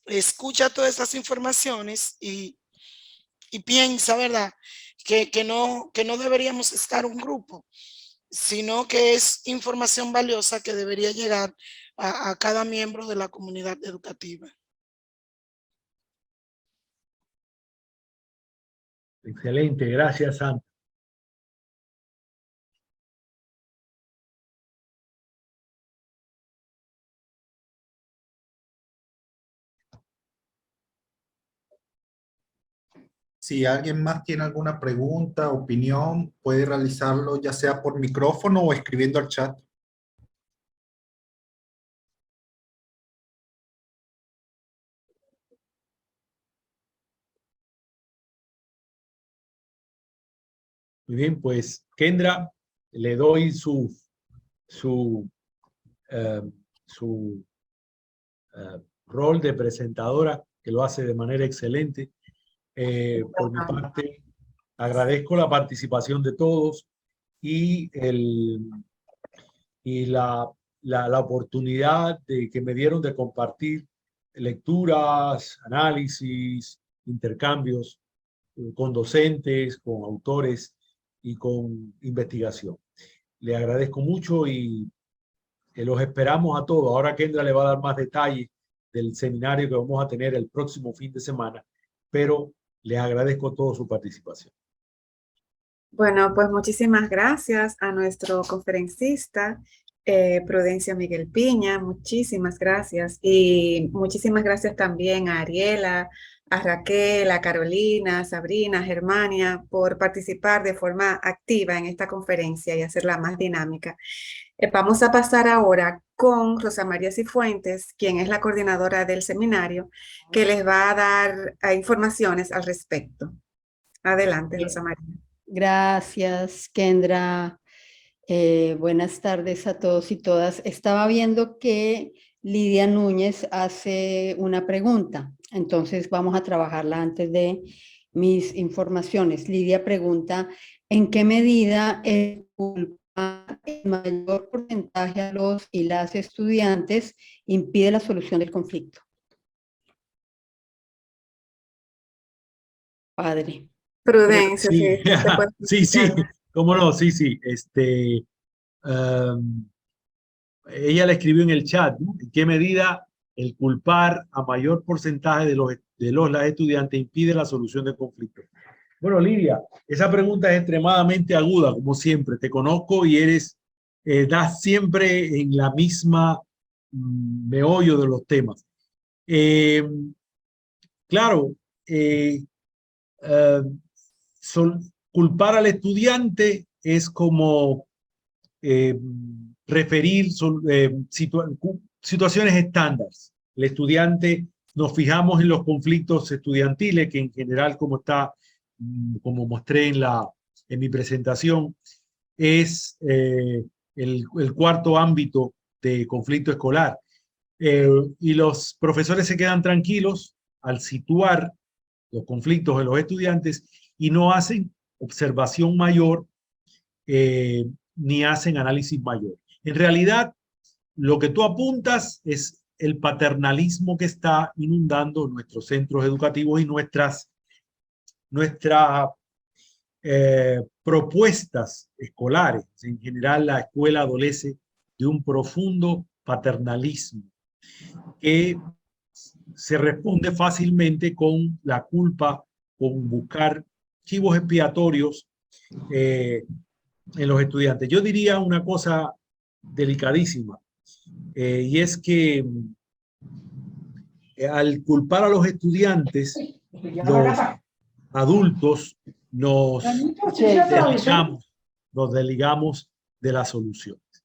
Speaker 3: escucha todas estas informaciones y piensa, ¿verdad? Que no deberíamos estar un grupo, sino que es información valiosa que debería llegar a cada miembro de la comunidad educativa.
Speaker 2: Excelente, gracias, Santa.
Speaker 6: Si alguien más tiene alguna pregunta, opinión, puede realizarlo ya sea por micrófono o escribiendo al chat.
Speaker 2: Muy bien, pues Kendra, le doy su eh, su rol de presentadora, que lo hace de manera excelente. Por mi parte, agradezco la participación de todos y, la oportunidad que me dieron de compartir lecturas, análisis, intercambios con docentes, con autores y con investigación. Le agradezco mucho y los esperamos a todos. Ahora Kendra le va a dar más detalles del seminario que vamos a tener el próximo fin de semana, pero les agradezco a todos su participación.
Speaker 1: Bueno, pues muchísimas gracias a nuestro conferencista, Prudencio Miguel Piña, muchísimas gracias. Y muchísimas gracias también a Ariela, a Raquel, a Carolina, a Sabrina, a Germania, por participar de forma activa en esta conferencia y hacerla más dinámica. Vamos a pasar ahora con Rosa María Cifuentes, quien es la coordinadora del seminario, que les va a dar informaciones al respecto. Adelante, Rosa María.
Speaker 7: Gracias, Kendra. Buenas tardes a todos y todas. Estaba viendo que Lidia Núñez hace una pregunta, entonces vamos a trabajarla antes de mis informaciones. Lidia pregunta, ¿en qué medida el mayor porcentaje a los y las estudiantes impide la solución del conflicto? Padre.
Speaker 1: Prudencia,
Speaker 2: sí,
Speaker 1: sí,
Speaker 2: sí, cómo no, sí. Ella le escribió en el chat, ¿no? ¿En qué medida el culpar a mayor porcentaje de las estudiantes impide la solución del conflicto? Bueno, Lidia, esa pregunta es extremadamente aguda, como siempre. Te conozco y das siempre en la misma meollo de los temas. Claro, culpar al estudiante es como referir situaciones estándar. El estudiante, nos fijamos en los conflictos estudiantiles, que en general, como mostré en mi presentación, es el cuarto ámbito de conflicto escolar. Y los profesores se quedan tranquilos al situar los conflictos de los estudiantes y no hacen observación mayor ni hacen análisis mayor. En realidad, lo que tú apuntas es el paternalismo que está inundando nuestros centros educativos y nuestras propuestas escolares. En general, la escuela adolece de un profundo paternalismo que se responde fácilmente con la culpa, con buscar chivos expiatorios en los estudiantes. Yo diría una cosa delicadísima, y es que al culpar a los estudiantes, los adultos nos desligamos de las soluciones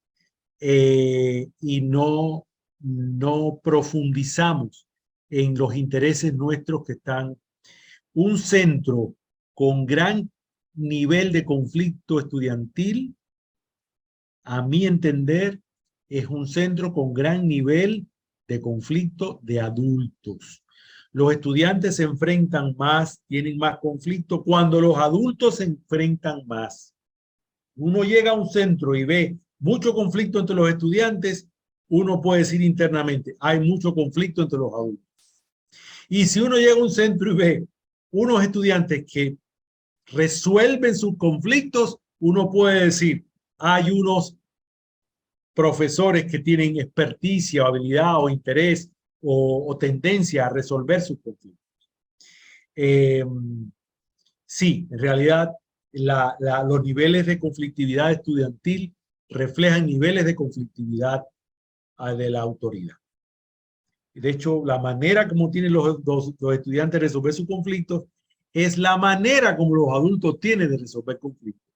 Speaker 2: y no profundizamos en los intereses nuestros que están. Un centro con gran nivel de conflicto estudiantil, a mi entender, es un centro con gran nivel de conflicto de adultos. Los estudiantes se enfrentan más, tienen más conflicto cuando los adultos se enfrentan más. Uno llega a un centro y ve mucho conflicto entre los estudiantes, uno puede decir internamente, hay mucho conflicto entre los adultos. Y si uno llega a un centro y ve unos estudiantes que resuelven sus conflictos, uno puede decir, hay unos profesores que tienen experticia, habilidad o interés o tendencia a resolver sus conflictos. Sí, en realidad los niveles de conflictividad estudiantil reflejan niveles de conflictividad de la autoridad. De hecho, la manera como tienen los estudiantes de resolver sus conflictos es la manera como los adultos tienen de resolver conflictos.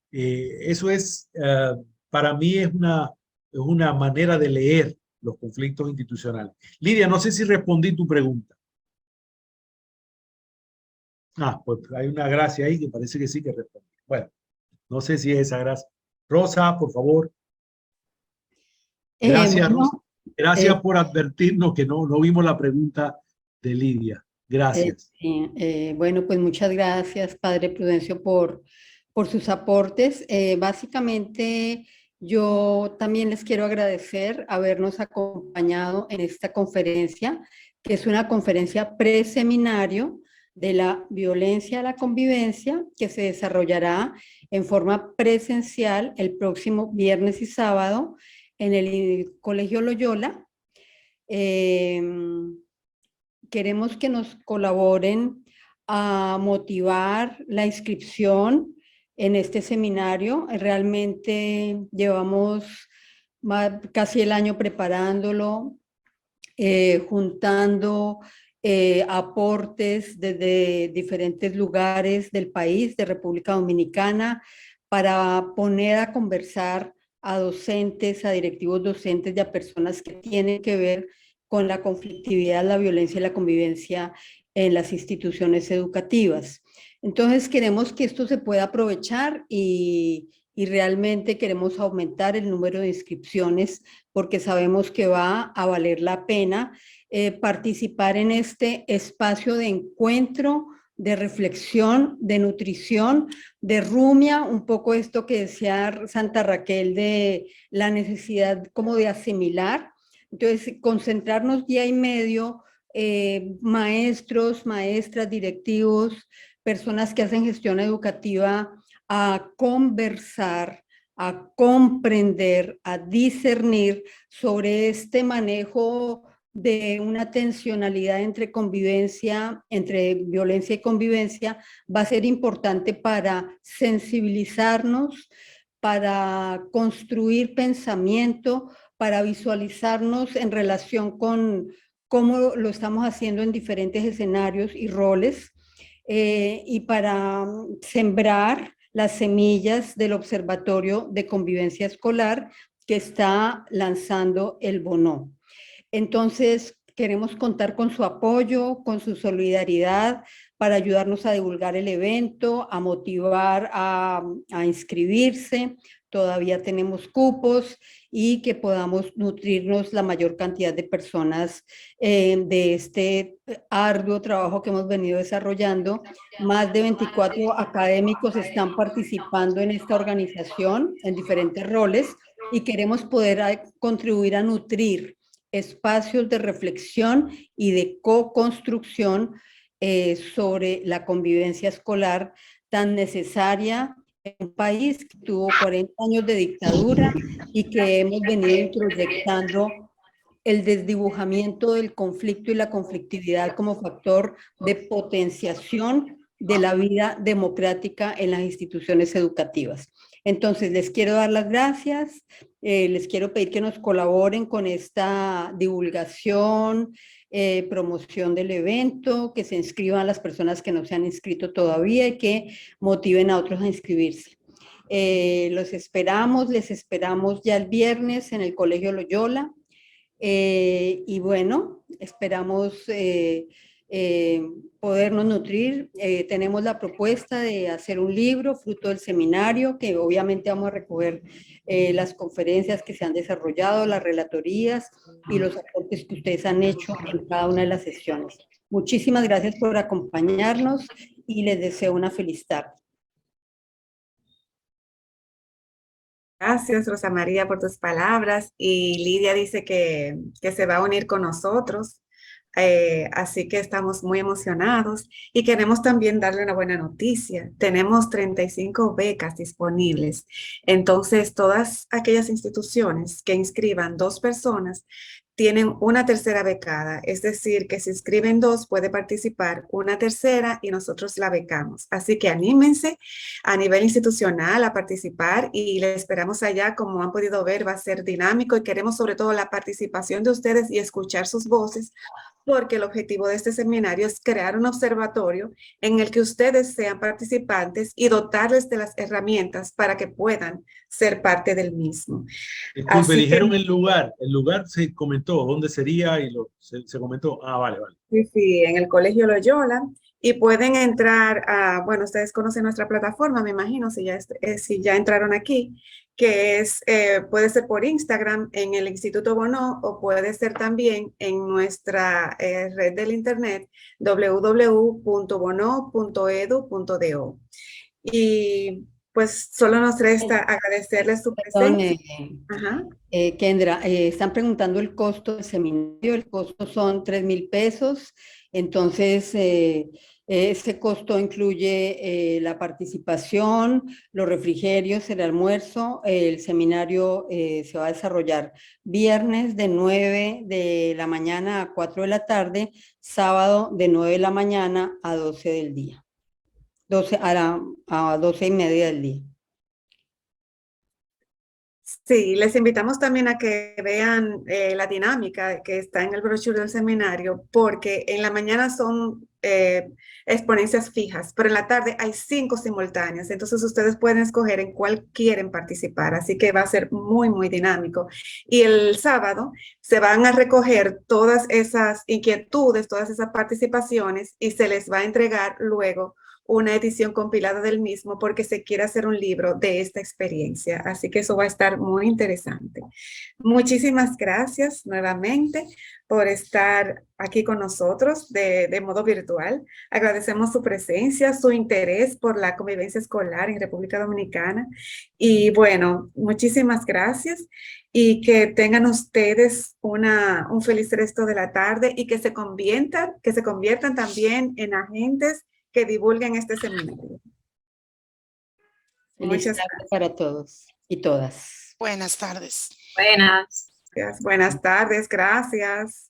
Speaker 2: Eso es, para mí, es una manera de leer los conflictos institucionales. Lidia, no sé si respondí tu pregunta. Pues hay una gracia ahí que parece que sí que respondí. Bueno, No sé si es esa, gracias. Rosa, por favor. Gracias,
Speaker 7: Bueno,
Speaker 2: Rosa. Gracias por advertirnos que no vimos la pregunta de Lidia. Gracias.
Speaker 7: Bueno, pues muchas gracias, Padre Prudencio, por sus aportes. Básicamente, yo también les quiero agradecer habernos acompañado en esta conferencia, que es una conferencia preseminario de la violencia a la convivencia, que se desarrollará en forma presencial el próximo viernes y sábado en el Colegio Loyola. Queremos que nos colaboren a motivar la inscripción en este seminario. Realmente llevamos casi el año preparándolo, juntando aportes desde diferentes lugares del país, de República Dominicana, para poner a conversar a docentes, a directivos docentes y a personas que tienen que ver con la conflictividad, la violencia y la convivencia en las instituciones educativas. Entonces queremos que esto se pueda aprovechar y realmente queremos aumentar el número de inscripciones porque sabemos que va a valer la pena participar en este espacio de encuentro, de reflexión, de nutrición, de rumia, un poco esto que decía Santa Raquel de la necesidad como de asimilar. Entonces, concentrarnos día y medio, maestros, maestras, directivos, personas que hacen gestión educativa, a conversar, a comprender, a discernir sobre este manejo de una tensionalidad entre convivencia, entre violencia y convivencia, va a ser importante para sensibilizarnos, para construir pensamiento, para visualizarnos en relación con cómo lo estamos haciendo en diferentes escenarios y roles, y para sembrar las semillas del Observatorio de Convivencia Escolar que está lanzando el Bono. Entonces, queremos contar con su apoyo, con su solidaridad para ayudarnos a divulgar el evento, a motivar a inscribirse. Todavía tenemos cupos y que podamos nutrirnos la mayor cantidad de personas de este arduo trabajo que hemos venido desarrollando. Más de 24 académicos están participando en esta organización en diferentes roles y queremos poder contribuir a nutrir espacios de reflexión y de co-construcción sobre la convivencia escolar tan necesaria en un país que tuvo 40 años de dictadura y que hemos venido introyectando el desdibujamiento del conflicto y la conflictividad como factor de potenciación de la vida democrática en las instituciones educativas. Entonces, les quiero dar las gracias, les quiero pedir que nos colaboren con esta divulgación, promoción del evento, que se inscriban las personas que no se han inscrito todavía y que motiven a otros a inscribirse. Los esperamos, les esperamos ya el viernes en el Colegio Loyola. Y bueno, esperamos podernos nutrir. Tenemos la propuesta de hacer un libro fruto del seminario, que obviamente vamos a recoger las conferencias que se han desarrollado, las relatorías y los aportes que ustedes han hecho en cada una de las sesiones. Muchísimas gracias por acompañarnos y les deseo una feliz tarde.
Speaker 1: Gracias, Rosa María, por tus palabras. Y Lidia dice que se va a unir con nosotros. Así que estamos muy emocionados y queremos también darle una buena noticia. Tenemos 35 becas disponibles. Entonces, todas aquellas instituciones que inscriban 2 personas tienen una tercera becada, es decir, que si inscriben 2 puede participar una tercera y nosotros la becamos. Así que anímense a nivel institucional a participar y les esperamos allá. Como han podido ver, va a ser dinámico y queremos sobre todo la participación de ustedes y escuchar sus voces, porque el objetivo de este seminario es crear un observatorio en el que ustedes sean participantes y dotarles de las herramientas para que puedan ser parte del mismo.
Speaker 2: Disculpe, dijeron el lugar se comentó, ¿dónde sería? Y se comentó, vale.
Speaker 1: Sí, en el Colegio Loyola. y pueden entrar a, bueno, ustedes conocen nuestra plataforma, me imagino, si ya entraron aquí, que es, puede ser por Instagram en el Instituto Bonó o puede ser también en nuestra red del internet www.bono.edu.do. Y pues solo nos resta agradecerles su
Speaker 7: Perdón,
Speaker 1: presencia. Ajá.
Speaker 7: Kendra, están preguntando el costo del seminario. El costo son 3.000 pesos. Entonces, ese costo incluye la participación, los refrigerios, el almuerzo. El seminario se va a desarrollar viernes de 9 de la mañana a 4 de la tarde, sábado de 9 de la mañana a 12 del día. A 12:30 del día.
Speaker 1: Sí, les invitamos también a que vean la dinámica que está en el brochure del seminario, porque en la mañana son exponencias fijas, pero en la tarde hay 5 simultáneas, entonces ustedes pueden escoger en cuál quieren participar, así que va a ser muy, muy dinámico. Y el sábado se van a recoger todas esas inquietudes, todas esas participaciones y se les va a entregar luego una edición compilada del mismo porque se quiere hacer un libro de esta experiencia. Así que eso va a estar muy interesante. Muchísimas gracias nuevamente por estar aquí con nosotros de modo virtual. Agradecemos su presencia, su interés por la convivencia escolar en República Dominicana. Y bueno, muchísimas gracias y que tengan ustedes un feliz resto de la tarde y que se conviertan también en agentes que divulguen este seminario.
Speaker 7: Feliz
Speaker 1: Muchas
Speaker 7: tarde para todos y todas.
Speaker 3: Buenas tardes.
Speaker 8: Buenas.
Speaker 1: gracias. Buenas tardes, gracias.